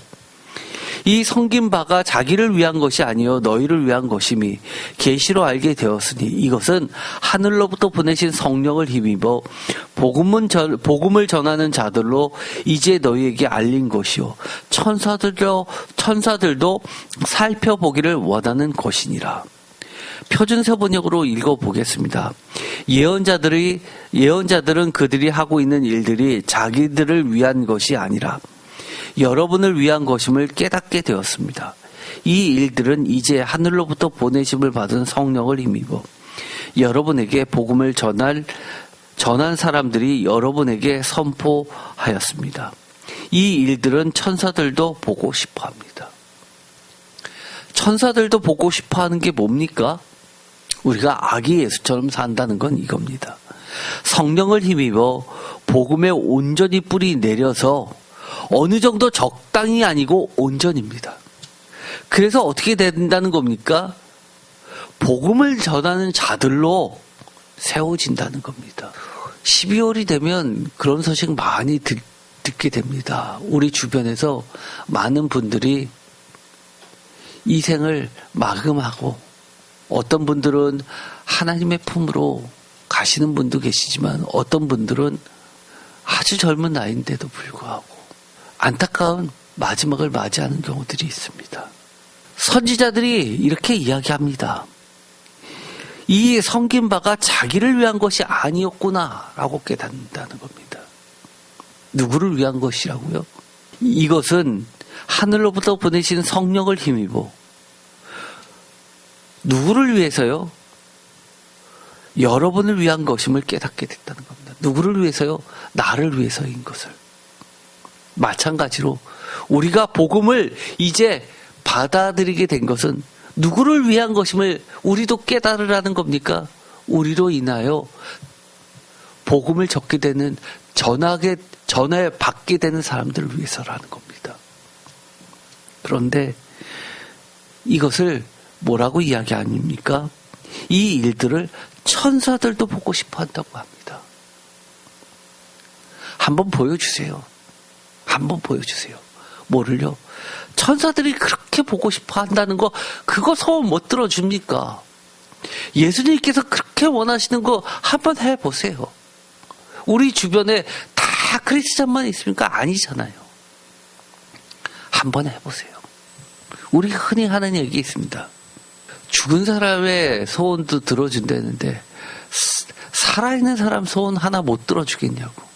이 섬긴 바가 자기를 위한 것이 아니요 너희를 위한 것임이 계시로 알게 되었으니 이것은 하늘로부터 보내신 성령을 힘입어 복음을 전하는 자들로 이제 너희에게 알린 것이요 천사들도 살펴보기를 원하는 것이니라. 표준세 번역으로 읽어보겠습니다. 예언자들은 그들이 하고 있는 일들이 자기들을 위한 것이 아니라 여러분을 위한 것임을 깨닫게 되었습니다. 이 일들은 이제 하늘로부터 보내심을 받은 성령을 힘입어 여러분에게 복음을 전한 사람들이 여러분에게 선포하였습니다. 이 일들은 천사들도 보고 싶어 합니다. 천사들도 보고 싶어 하는 게 뭡니까? 우리가 아기 예수처럼 산다는 건 이겁니다. 성령을 힘입어 복음에 온전히 뿌리 내려서 어느 정도 적당히 아니고 온전입니다. 그래서 어떻게 된다는 겁니까? 복음을 전하는 자들로 세워진다는 겁니다. 12월이 되면 그런 소식 많이 듣게 됩니다. 우리 주변에서 많은 분들이 이 생을 마감하고 어떤 분들은 하나님의 품으로 가시는 분도 계시지만 어떤 분들은 아주 젊은 나이인데도 불구하고 안타까운 마지막을 맞이하는 경우들이 있습니다. 선지자들이 이렇게 이야기합니다. 이 섬긴 바가 자기를 위한 것이 아니었구나라고 깨닫는다는 겁니다. 누구를 위한 것이라고요? 이것은 하늘로부터 보내신 성령을 힘입어 누구를 위해서요? 여러분을 위한 것임을 깨닫게 됐다는 겁니다. 누구를 위해서요? 나를 위해서인 것을. 마찬가지로 우리가 복음을 이제 받아들이게 된 것은 누구를 위한 것임을 우리도 깨달으라는 겁니까? 우리로 인하여 복음을 전하게 되는, 전해받게 되는 사람들을 위해서라는 겁니다. 그런데 이것을 뭐라고 이야기 아닙니까? 이 일들을 천사들도 보고 싶어 한다고 합니다. 한번 보여주세요. 한번 보여주세요. 뭐를요? 천사들이 그렇게 보고 싶어 한다는 거, 그거 소원 못 들어줍니까? 예수님께서 그렇게 원하시는 거 한번 해보세요. 우리 주변에 다 크리스찬만 있습니까? 아니잖아요. 한번 해보세요. 우리 흔히 하는 얘기 있습니다. 죽은 사람의 소원도 들어준다는데 살아있는 사람 소원 하나 못 들어주겠냐고.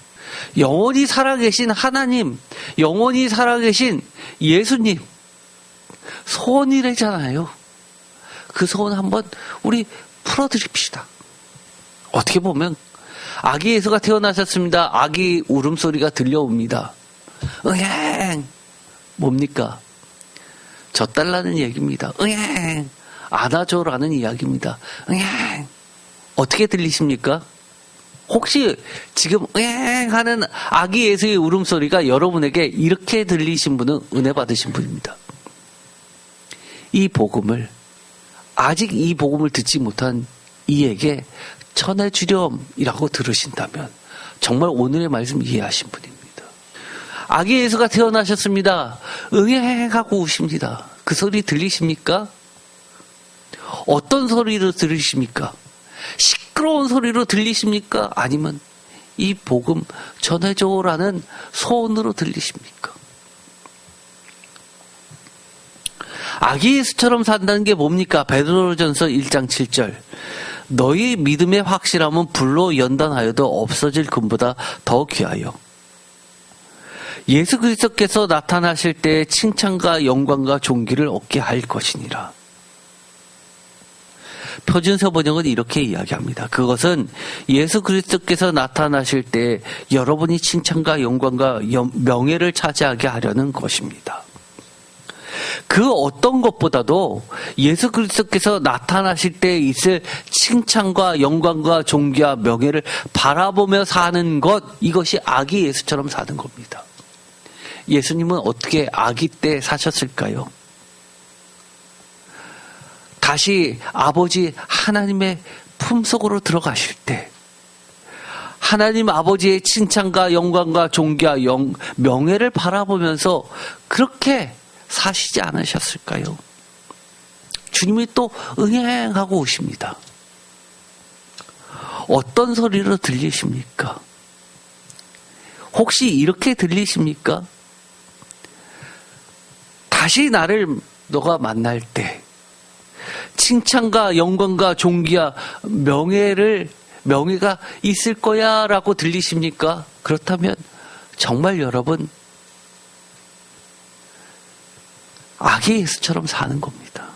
영원히 살아계신 하나님, 영원히 살아계신 예수님 소원이래잖아요. 그 소원 한번 우리 풀어드립시다. 어떻게 보면 아기 예수가 태어나셨습니다. 아기 울음소리가 들려옵니다. 응행 뭡니까? 젖달라는 얘기입니다. 응행 안아줘라는 이야기입니다. 응행 어떻게 들리십니까? 혹시 지금 응행 하는 아기 예수의 울음소리가 여러분에게 이렇게 들리신 분은 은혜 받으신 분입니다. 이 복음을 아직 이 복음을 듣지 못한 이에게 전해주렴이라고 들으신다면 정말 오늘의 말씀 이해하신 분입니다. 아기 예수가 태어나셨습니다. 응행하고 우십니다. 그 소리 들리십니까? 어떤 소리로 들으십니까? 시끄러운 소리로 들리십니까? 아니면 이 복음 전해줘라는 소원으로 들리십니까? 아기 예수처럼 산다는 게 뭡니까? 베드로전서 1장 7절. 너희 믿음의 확실함은 불로 연단하여도 없어질 금보다 더 귀하여 예수 그리스도께서 나타나실 때 칭찬과 영광과 존귀를 얻게 할 것이니라. 표준서 번역은 이렇게 이야기합니다. 그것은 예수 그리스도께서 나타나실 때 여러분이 칭찬과 영광과 명예를 차지하게 하려는 것입니다. 그 어떤 것보다도 예수 그리스도께서 나타나실 때 있을 칭찬과 영광과 존귀와 명예를 바라보며 사는 것, 이것이 아기 예수처럼 사는 겁니다. 예수님은 어떻게 아기 때 사셨을까요? 다시 아버지 하나님의 품속으로 들어가실 때 하나님 아버지의 칭찬과 영광과 존귀와 명예를 바라보면서 그렇게 사시지 않으셨을까요? 주님이 또 응행하고 오십니다. 어떤 소리로 들리십니까? 혹시 이렇게 들리십니까? 다시 나를 너가 만날 때 칭찬과 영광과 존귀와 명예가 있을 거야 라고 들리십니까? 그렇다면 정말 여러분 아기 예수처럼 사는 겁니다.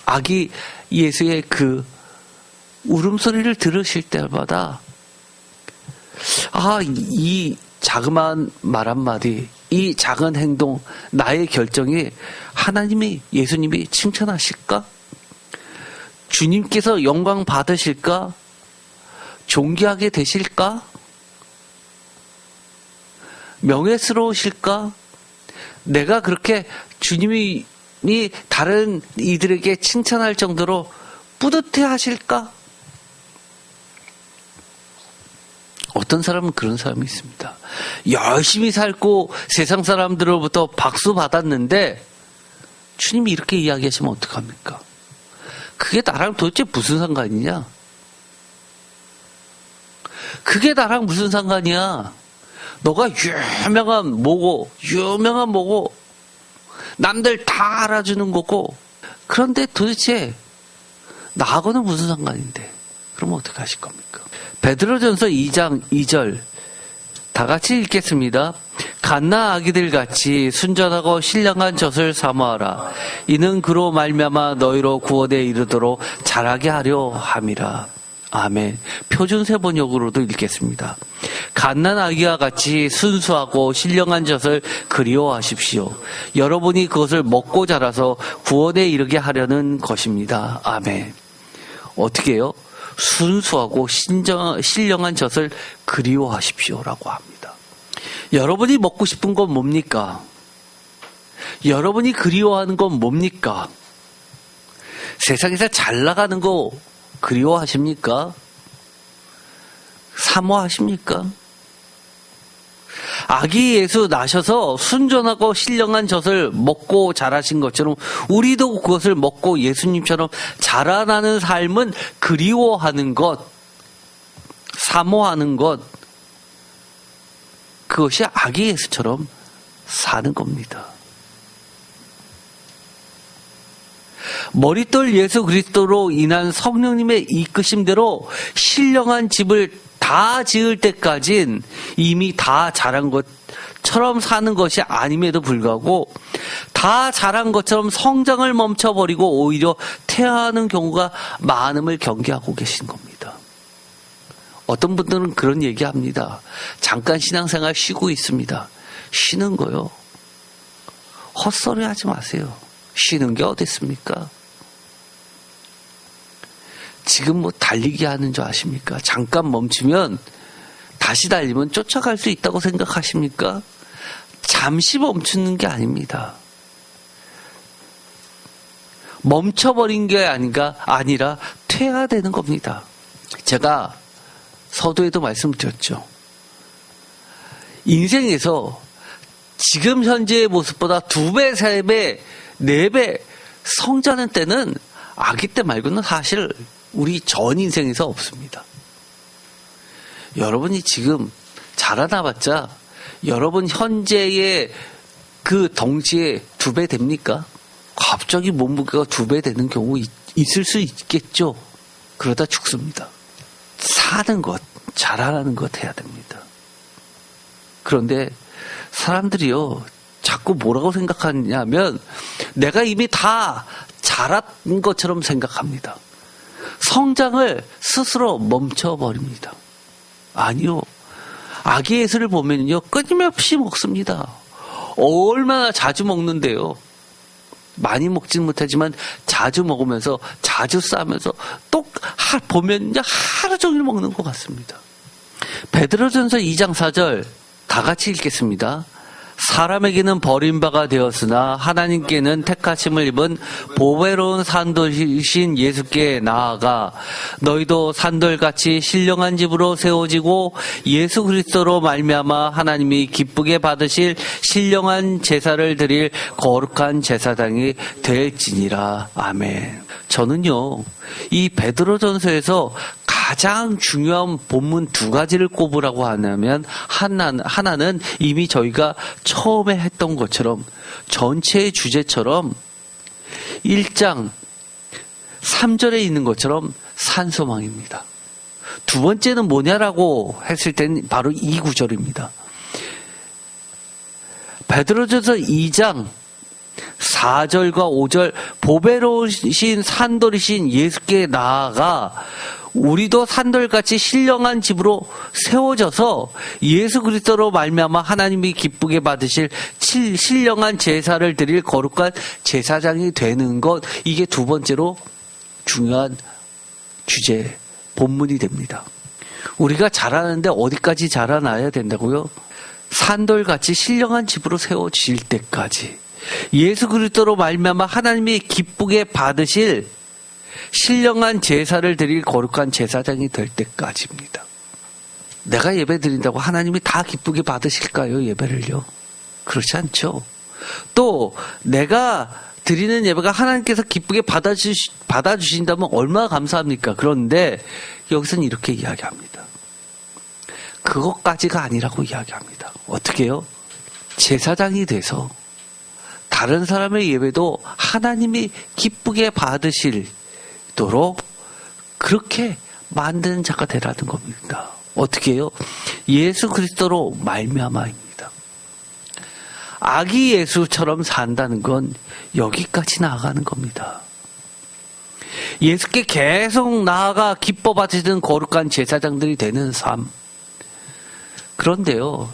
아기 예수의 그 울음소리를 들으실 때마다 이 자그마한 말 한마디, 이 작은 행동, 나의 결정이 하나님이 예수님이 칭찬하실까? 주님께서 영광 받으실까? 존귀하게 되실까? 명예스러우실까? 내가 그렇게 주님이 다른 이들에게 칭찬할 정도로 뿌듯해 하실까? 어떤 사람은 그런 사람이 있습니다. 열심히 살고 세상 사람들로부터 박수 받았는데 주님이 이렇게 이야기하시면 어떡합니까? 그게 나랑 도대체 무슨 상관이냐? 그게 나랑 무슨 상관이야? 너가 유명한 뭐고 남들 다 알아주는 거고 그런데 도대체 나하고는 무슨 상관인데 그러면 어떻게 하실 겁니까? 베드로전서 2장 2절 다 같이 읽겠습니다. 갓난 아기들 같이 순전하고 신령한 젖을 사모하라. 이는 그로 말미암아 너희로 구원에 이르도록 자라게 하려 함이라. 아멘. 표준세 번역으로도 읽겠습니다. 갓난 아기와 같이 순수하고 신령한 젖을 그리워하십시오. 여러분이 그것을 먹고 자라서 구원에 이르게 하려는 것입니다. 아멘. 어떻게 해요? 순수하고 신령한 젖을 그리워하십시오라고 합니다. 여러분이 먹고 싶은 건 뭡니까? 여러분이 그리워하는 건 뭡니까? 세상에서 잘 나가는 거 그리워하십니까? 사모하십니까? 아기 예수 나셔서 순전하고 신령한 젖을 먹고 자라신 것처럼 우리도 그것을 먹고 예수님처럼 자라나는 삶은 그리워하는 것, 사모하는 것, 그것이 아기 예수처럼 사는 겁니다. 머릿돌 예수 그리스도로 인한 성령님의 이끄심대로 신령한 집을 다 지을 때까진 이미 다 자란 것처럼 사는 것이 아님에도 불구하고 다 자란 것처럼 성장을 멈춰버리고 오히려 퇴화하는 경우가 많음을 경계하고 계신 겁니다. 어떤 분들은 그런 얘기합니다. 잠깐 신앙생활 쉬고 있습니다. 쉬는 거요. 헛소리 하지 마세요. 쉬는 게 어디 있습니까? 지금 뭐 달리기 하는 줄 아십니까? 잠깐 멈추면 다시 달리면 쫓아갈 수 있다고 생각하십니까? 잠시 멈추는 게 아닙니다. 멈춰버린 게 아니라 퇴화되는 겁니다. 제가 서두에도 말씀드렸죠. 인생에서 지금 현재의 모습보다 2배, 3배, 4배 성장하는 때는 아기 때 말고는 사실 우리 전 인생에서 없습니다. 여러분이 지금 자라나봤자 여러분 현재의 그 덩치에 2배 됩니까? 갑자기 몸무게가 2배 되는 경우 있을 수 있겠죠. 그러다 죽습니다. 사는 것, 자라나는 것 해야 됩니다. 그런데 사람들이요, 자꾸 뭐라고 생각하냐면 내가 이미 다 자란 것처럼 생각합니다. 성장을 스스로 멈춰버립니다. 아니요. 아기 예수를 보면요, 끊임없이 먹습니다. 얼마나 자주 먹는데요. 많이 먹지는 못하지만 자주 먹으면서 자주 싸면서 또 보면 하루 종일 먹는 것 같습니다. 베드로전서 2장 4절 다 같이 읽겠습니다. 사람에게는 버림바가 되었으나 하나님께는 택하심을 입은 보배로운 산돌이신 예수께 나아가 너희도 산돌같이 신령한 집으로 세워지고 예수 그리스도로 말미암아 하나님이 기쁘게 받으실 신령한 제사를 드릴 거룩한 제사장이 될지니라. 아멘. 저는요, 이 베드로전서에서 가장 중요한 본문 2가지를 꼽으라고 하냐면 하나는 이미 저희가 처음에 했던 것처럼 전체의 주제처럼 1장 3절에 있는 것처럼 산소망입니다. 2번째는 뭐냐라고 했을 땐 바로 이 구절입니다. 베드로전서 2장 4절과 5절 보배로우신 산돌이신 예수께 나아가 우리도 산돌같이 신령한 집으로 세워져서 예수 그리스도로 말미암아 하나님이 기쁘게 받으실 신령한 제사를 드릴 거룩한 제사장이 되는 것, 이게 2번째로 중요한 주제, 본문이 됩니다. 우리가 자라는데 어디까지 자라나야 된다고요? 산돌같이 신령한 집으로 세워질 때까지, 예수 그리스도로 말미암아 하나님이 기쁘게 받으실 신령한 제사를 드릴 거룩한 제사장이 될 때까지입니다. 내가 예배 드린다고 하나님이 다 기쁘게 받으실까요? 예배를요? 그렇지 않죠. 또 내가 드리는 예배가 하나님께서 기쁘게 받아주신다면 얼마나 감사합니까? 그런데 여기서는 이렇게 이야기합니다. 그것까지가 아니라고 이야기합니다. 어떻게 해요? 제사장이 돼서 다른 사람의 예배도 하나님이 기쁘게 받으시도록 그렇게 만드는 자가 되라는 겁니다. 어떻게 해요? 예수 그리스도로 말미암아입니다. 아기 예수처럼 산다는 건 여기까지 나아가는 겁니다. 예수께 계속 나아가 기뻐 받으시는 거룩한 제사장들이 되는 삶. 그런데요,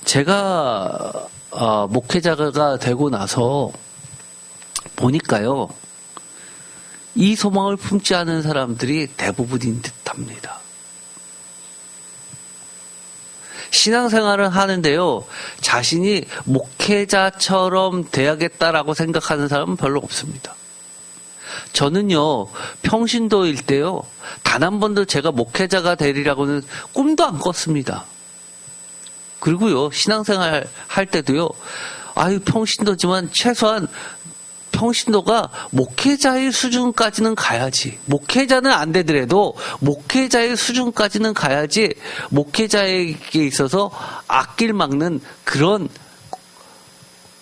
제가 목회자가 되고 나서 보니까요, 이 소망을 품지 않은 사람들이 대부분인 듯합니다. 신앙생활을 하는데요, 자신이 목회자처럼 돼야겠다라고 생각하는 사람은 별로 없습니다. 저는요, 평신도일 때요, 단 한 번도 제가 목회자가 되리라고는 꿈도 안 꿨습니다. 그리고요, 신앙생활 할 때도요, 평신도지만 최소한 평신도가 목회자의 수준까지는 가야지. 목회자는 안 되더라도 목회자의 수준까지는 가야지 목회자에게 있어서 앞길 막는 그런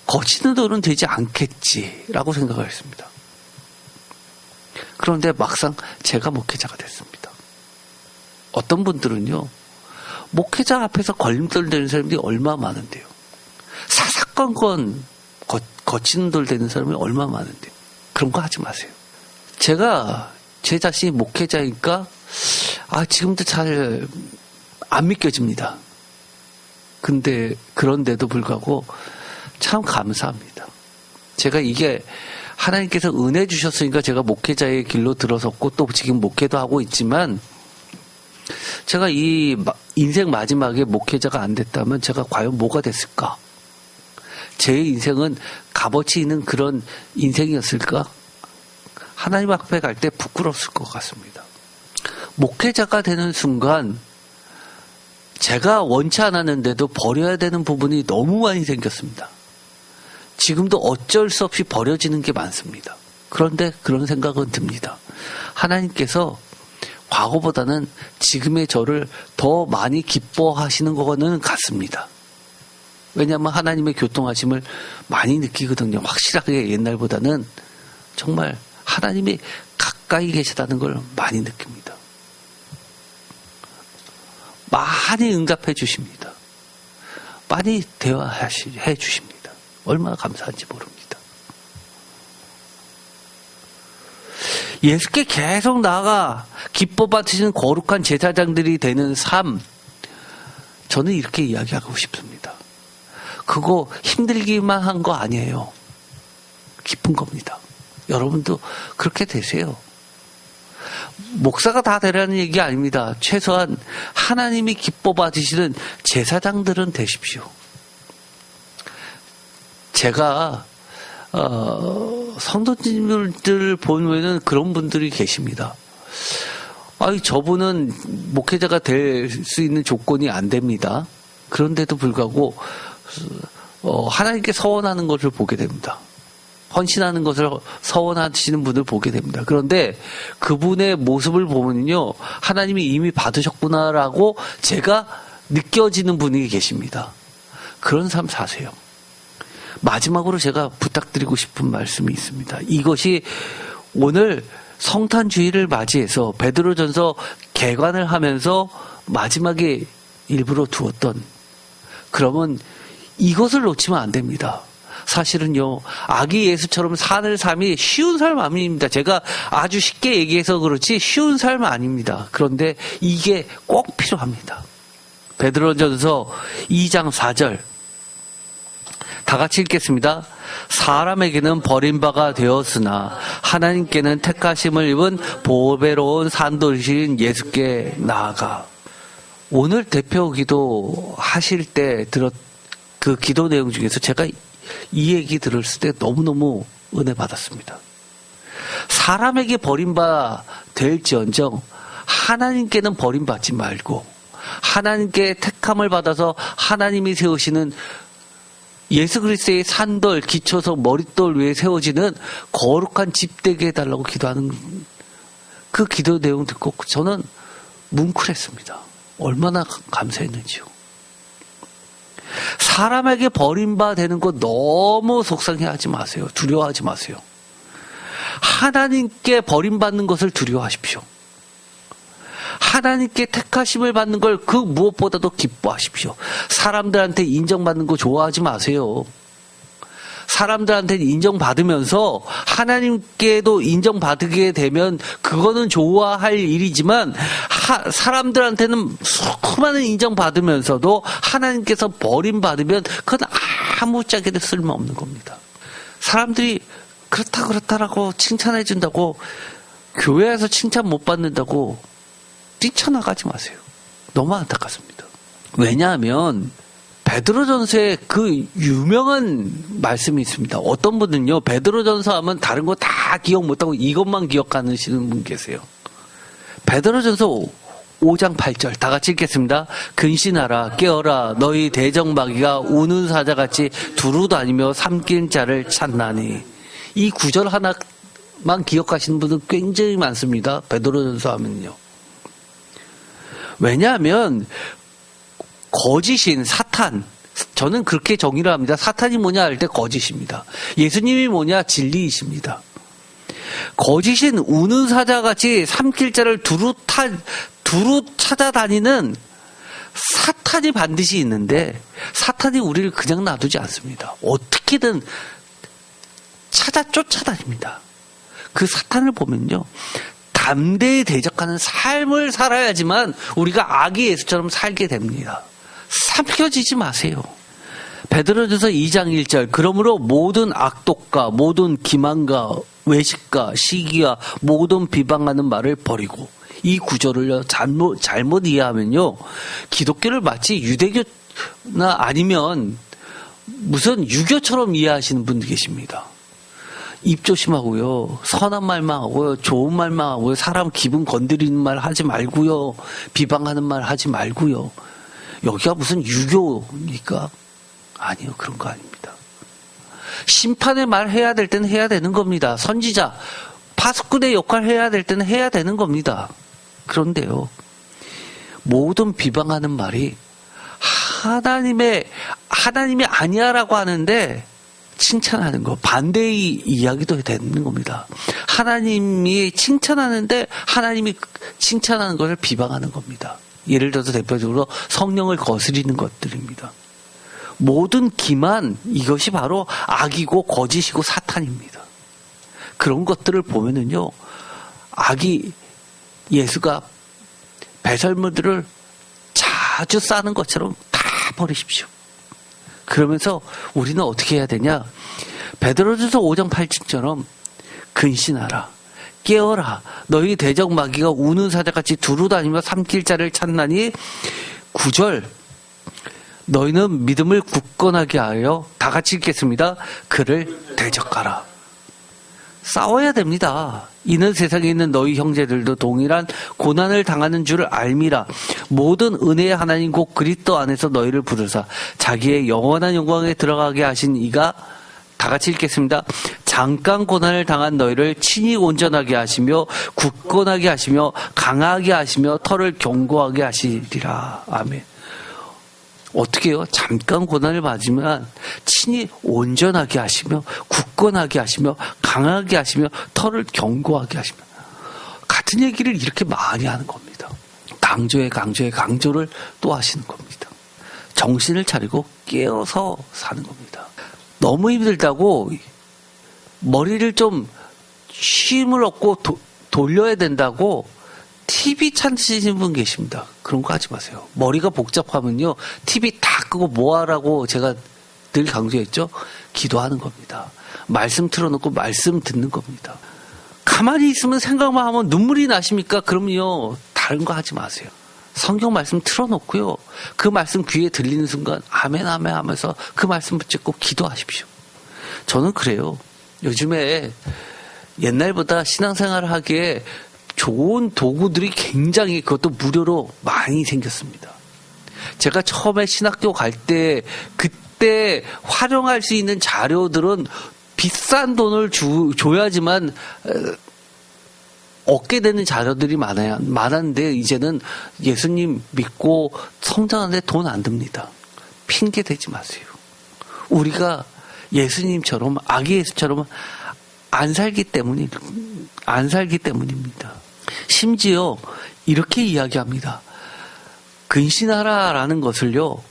거치는 돌은 되지 않겠지라고 생각을 했습니다. 그런데 막상 제가 목회자가 됐습니다. 어떤 분들은요, 목회자 앞에서 걸림돌 되는 사람들이 얼마나 많은데요. 사사건건 거치는 돌 되는 사람이 얼마나 많은데요. 그런 거 하지 마세요. 제가 제 자신이 목회자니까 지금도 잘 안 믿겨집니다. 근데 그런데도 불구하고 참 감사합니다. 제가 이게 하나님께서 은혜 주셨으니까 제가 목회자의 길로 들어섰고 또 지금 목회도 하고 있지만, 제가 이 인생 마지막에 목회자가 안 됐다면 제가 과연 뭐가 됐을까? 제 인생은 값어치 있는 그런 인생이었을까? 하나님 앞에 갈 때 부끄러웠을 것 같습니다. 목회자가 되는 순간 제가 원치 않았는데도 버려야 되는 부분이 너무 많이 생겼습니다. 지금도 어쩔 수 없이 버려지는 게 많습니다. 그런데 그런 생각은 듭니다. 하나님께서 과거보다는 지금의 저를 더 많이 기뻐하시는 거는 같습니다. 왜냐하면 하나님의 교통하심을 많이 느끼거든요. 확실하게 옛날보다는 정말 하나님이 가까이 계시다는 걸 많이 느낍니다. 많이 응답해 주십니다. 많이 대화해 주십니다. 얼마나 감사한지 모릅니다. 예수께 계속 나아가 기뻐 받으시는 거룩한 제사장들이 되는 삶, 저는 이렇게 이야기하고 싶습니다. 그거 힘들기만 한 거 아니에요. 기쁜 겁니다. 여러분도 그렇게 되세요. 목사가 다 되라는 얘기 아닙니다. 최소한 하나님이 기뻐 받으시는 제사장들은 되십시오. 제가 성도님들 보면은 그런 분들이 계십니다. 저분은 목회자가 될 수 있는 조건이 안 됩니다. 그런데도 불구하고 하나님께 서원하는 것을 보게 됩니다. 헌신하는 것을 서원하시는 분을 보게 됩니다. 그런데 그분의 모습을 보면요, 하나님이 이미 받으셨구나라고 제가 느껴지는 분이 계십니다. 그런 삶 사세요. 마지막으로 제가 부탁드리고 싶은 말씀이 있습니다. 이것이 오늘 성탄주의를 맞이해서 베드로전서 개관을 하면서 마지막에 일부러 두었던, 그러면 이것을 놓치면 안 됩니다. 사실은요, 아기 예수처럼 사는 삶이 쉬운 삶 아닙니다. 제가 아주 쉽게 얘기해서 그렇지 쉬운 삶 아닙니다. 그런데 이게 꼭 필요합니다. 베드로전서 2장 4절 다 같이 읽겠습니다. 사람에게는 버림바가 되었으나 하나님께는 택하심을 입은 보배로운 산돌이신 예수께 나아가. 오늘 대표 기도 하실 때 그 기도 내용 중에서 제가 이 얘기 들었을 때 너무너무 은혜 받았습니다. 사람에게 버림바 될지언정 하나님께는 버림받지 말고 하나님께 택함을 받아서 하나님이 세우시는 예수 그리스도의 산돌 기초서 머릿돌 위에 세워지는 거룩한 집 되게 해달라고 기도하는 그 기도 내용 듣고 저는 뭉클했습니다. 얼마나 감사했는지요. 사람에게 버림받는 거 너무 속상해하지 마세요. 두려워하지 마세요. 하나님께 버림받는 것을 두려워하십시오. 하나님께 택하심을 받는 걸 그 무엇보다도 기뻐하십시오. 사람들한테 인정받는 거 좋아하지 마세요. 사람들한테 인정받으면서 하나님께도 인정받게 되면 그거는 좋아할 일이지만 사람들한테는 수많은 인정받으면서도 하나님께서 버림받으면 그건 아무짝에도 쓸모없는 겁니다. 사람들이 그렇다라고 칭찬해 준다고 교회에서 칭찬 못 받는다고 뛰쳐나가지 마세요. 너무 안타깝습니다. 왜냐하면 베드로전서에 그 유명한 말씀이 있습니다. 어떤 분은요, 베드로전서 하면 다른 거 다 기억 못하고 이것만 기억하시는 분 계세요. 베드로전서 5장 8절 다 같이 읽겠습니다. 근신하라 깨어라 너희 대적마귀가 우는 사자같이 두루다니며 삼킨 자를 찾나니. 이 구절 하나만 기억하시는 분은 굉장히 많습니다. 베드로전서 하면요. 왜냐하면 거짓인 사탄, 저는 그렇게 정의를 합니다. 사탄이 뭐냐 할 때 거짓입니다. 예수님이 뭐냐 진리이십니다. 거짓인 우는 사자같이 삼킬자를 두루 찾아다니는 사탄이 반드시 있는데 사탄이 우리를 그냥 놔두지 않습니다. 어떻게든 쫓아다닙니다. 그 사탄을 보면요. 담대히 대적하는 삶을 살아야지만 우리가 아기 예수처럼 살게 됩니다. 삼켜지지 마세요. 베드로전서 2장 1절 그러므로 모든 악독과 모든 기만과 외식과 시기와 모든 비방하는 말을 버리고 이 구절을 잘못 이해하면요. 기독교를 마치 유대교나 아니면 무슨 유교처럼 이해하시는 분들 계십니다. 입 조심하고요. 선한 말만 하고요. 좋은 말만 하고요. 사람 기분 건드리는 말 하지 말고요. 비방하는 말 하지 말고요. 여기가 무슨 유교입니까? 아니요. 그런 거 아닙니다. 심판의 말 해야 될 때는 해야 되는 겁니다. 선지자, 파수꾼의 역할 해야 될 때는 해야 되는 겁니다. 그런데요. 모든 비방하는 말이 하나님이 아니야라고 하는데 칭찬하는 거, 반대의 이야기도 되는 겁니다. 하나님이 칭찬하는데 하나님이 칭찬하는 것을 비방하는 겁니다. 예를 들어서 대표적으로 성령을 거스리는 것들입니다. 모든 기만, 이것이 바로 악이고 거짓이고 사탄입니다. 그런 것들을 보면은요, 아기 예수가 배설물들을 자주 싸는 것처럼 다 버리십시오. 그러면서 우리는 어떻게 해야 되냐? 베드로전서 5장 8절처럼 근신하라. 깨어라. 너희 대적 마귀가 우는 사자같이 두루다니며 삼킬 자를 찾나니 9절 너희는 믿음을 굳건하게 하여 다 같이 읽겠습니다. 그를 대적하라. 싸워야 됩니다. 이는 세상에 있는 너희 형제들도 동일한 고난을 당하는 줄을 알미라. 모든 은혜의 하나님 곧 그리스도 안에서 너희를 부르사 자기의 영원한 영광에 들어가게 하신 이가 다 같이 읽겠습니다. 잠깐 고난을 당한 너희를 친히 온전하게 하시며 굳건하게 하시며 강하게 하시며 털을 견고하게 하시리라. 아멘. 어떻게 해요? 잠깐 고난을 받으면 친히 온전하게 하시며 굳건하게 하시며 강하게 하시며 털을 견고하게 하시며 같은 얘기를 이렇게 많이 하는 겁니다. 강조를 또 하시는 겁니다. 정신을 차리고 깨어서 사는 겁니다. 너무 힘들다고 머리를 좀 쉼을 얻고 돌려야 된다고 TV 찾으시는 분 계십니다. 그런 거 하지 마세요. 머리가 복잡하면요. TV 다 끄고 뭐하라고 제가 늘 강조했죠. 기도하는 겁니다. 말씀 틀어놓고 말씀 듣는 겁니다. 가만히 있으면 생각만 하면 눈물이 나십니까? 그럼요. 다른 거 하지 마세요. 성경 말씀 틀어놓고요. 그 말씀 귀에 들리는 순간 아멘 아멘 하면서 그 말씀 붙잡고 기도하십시오. 저는 그래요. 요즘에 옛날보다 신앙생활을 하기에 좋은 도구들이 굉장히 그것도 무료로 많이 생겼습니다. 제가 처음에 신학교 갈 때 그때 활용할 수 있는 자료들은 비싼 돈을 줘야지만 얻게 되는 자료들이 많았는데 이제는 예수님 믿고 성장하는데 돈 안 듭니다. 핑계 대지 마세요. 우리가 예수님처럼 아기 예수처럼 안 살기 때문입니다. 심지어 이렇게 이야기합니다. 근신하라라는 것을요.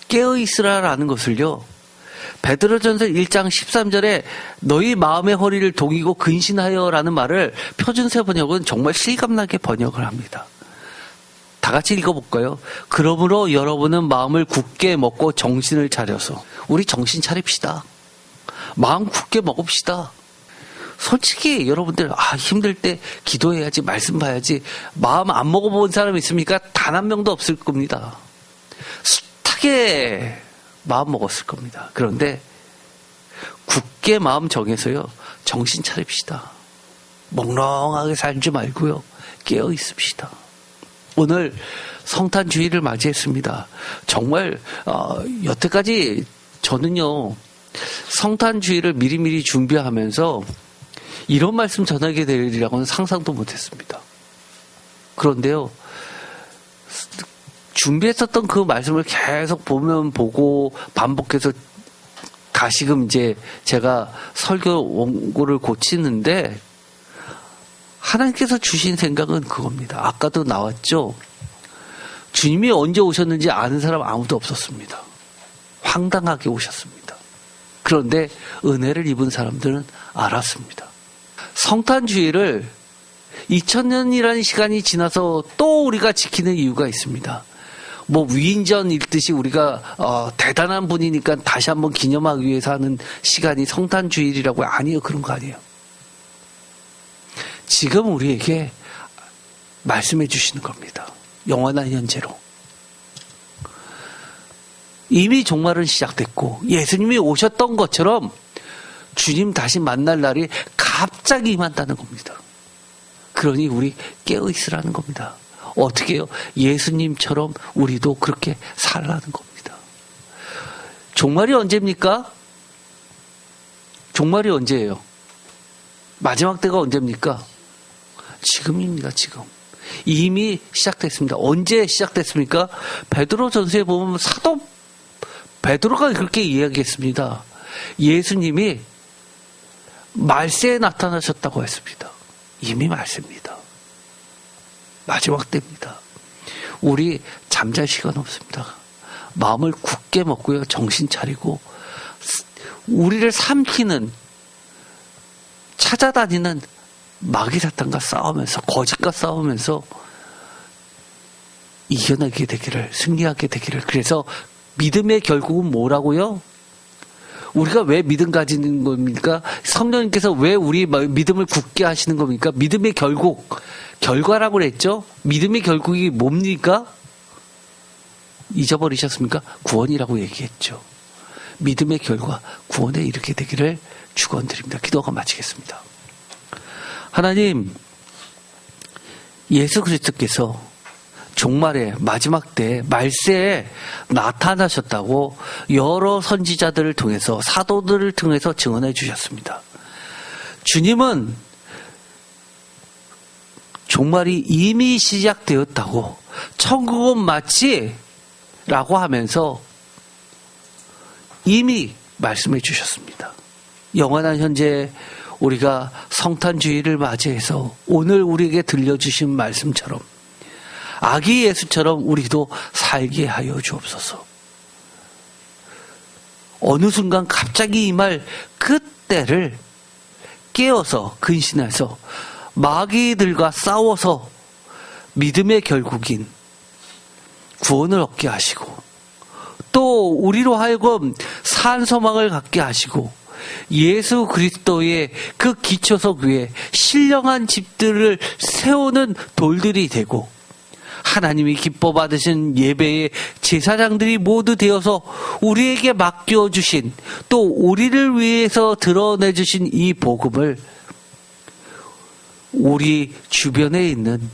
깨어있으라라는 것을요. 베드로전서 1장 13절에 너희 마음의 허리를 동이고 근신하여라는 말을 표준세 번역은 정말 실감나게 번역을 합니다. 다 같이 읽어볼까요? 그러므로 여러분은 마음을 굳게 먹고 정신을 차려서 우리 정신 차립시다. 마음 굳게 먹읍시다. 솔직히 여러분들 힘들 때 기도해야지 말씀 봐야지 마음 안 먹어본 사람 있습니까? 단 한 명도 없을 겁니다. 숱하게 마음 먹었을 겁니다. 그런데 굳게 마음 정해서요. 정신 차립시다. 멍렁하게 살지 말고요. 깨어 있읍시다. 오늘 성탄주의를 맞이했습니다. 정말 여태까지 저는요. 성탄주의를 미리미리 준비하면서 이런 말씀 전하게 되리라고는 상상도 못했습니다. 그런데요. 준비했었던 그 말씀을 계속 보고 반복해서 다시금 이제 제가 설교 원고를 고치는데 하나님께서 주신 생각은 그겁니다. 아까도 나왔죠. 주님이 언제 오셨는지 아는 사람 아무도 없었습니다. 황당하게 오셨습니다. 그런데 은혜를 입은 사람들은 알았습니다. 성탄주의를 2000년이라는 시간이 지나서 또 우리가 지키는 이유가 있습니다. 뭐 위인전 읽듯이 우리가 대단한 분이니까 다시 한번 기념하기 위해서 하는 시간이 성탄주일이라고 아니에요. 그런 거 아니에요. 지금 우리에게 말씀해 주시는 겁니다. 영원한 현재로. 이미 종말은 시작됐고 예수님이 오셨던 것처럼 주님 다시 만날 날이 갑자기 임한다는 겁니다. 그러니 우리 깨어있으라는 겁니다. 어떻게 해요? 예수님처럼 우리도 그렇게 살라는 겁니다. 종말이 언제입니까? 종말이 언제예요? 마지막 때가 언제입니까? 지금입니다. 지금. 이미 시작됐습니다. 언제 시작됐습니까? 베드로전서에 보면 사도 베드로가 그렇게 이야기했습니다. 예수님이 말세에 나타나셨다고 했습니다. 이미 말세입니다. 마지막 때입니다. 우리 잠잘 시간 없습니다. 마음을 굳게 먹고요. 정신 차리고 우리를 삼키는 찾아다니는 마귀 사탄과 싸우면서 거짓과 싸우면서 이겨내게 되기를 승리하게 되기를. 그래서 믿음의 결국은 뭐라고요? 우리가 왜 믿음 가지는 겁니까? 성령님께서 왜 우리 믿음을 굳게 하시는 겁니까? 믿음의 결국, 결과라고 그랬죠? 믿음의 결국이 뭡니까? 잊어버리셨습니까? 구원이라고 얘기했죠. 믿음의 결과, 구원에 이르게 되기를 축원드립니다. 기도가 마치겠습니다. 하나님, 예수 그리스도께서 종말에 마지막 때 말세에 나타나셨다고 여러 선지자들을 통해서 사도들을 통해서 증언해 주셨습니다. 주님은 종말이 이미 시작되었다고 천국은 마치 라고 하면서 이미 말씀해 주셨습니다. 영원한 현재 우리가 성탄주의를 맞이해서 오늘 우리에게 들려주신 말씀처럼 아기 예수처럼 우리도 살게 하여 주옵소서. 어느 순간 갑자기 임할 그때를 깨어서 근신해서 마귀들과 싸워서 믿음의 결국인 구원을 얻게 하시고 또 우리로 하여금 산 소망을 갖게 하시고 예수 그리스도의 그 기초석 위에 신령한 집들을 세우는 돌들이 되고 하나님이 기뻐 받으신 예배의 제사장들이 모두 되어서 우리에게 맡겨주신 또 우리를 위해서 드러내주신 이 복음을 우리 주변에 있는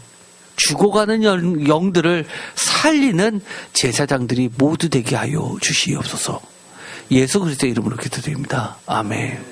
죽어가는 영들을 살리는 제사장들이 모두 되게 하여 주시옵소서. 예수 그리스도의 이름으로 기도드립니다. 아멘.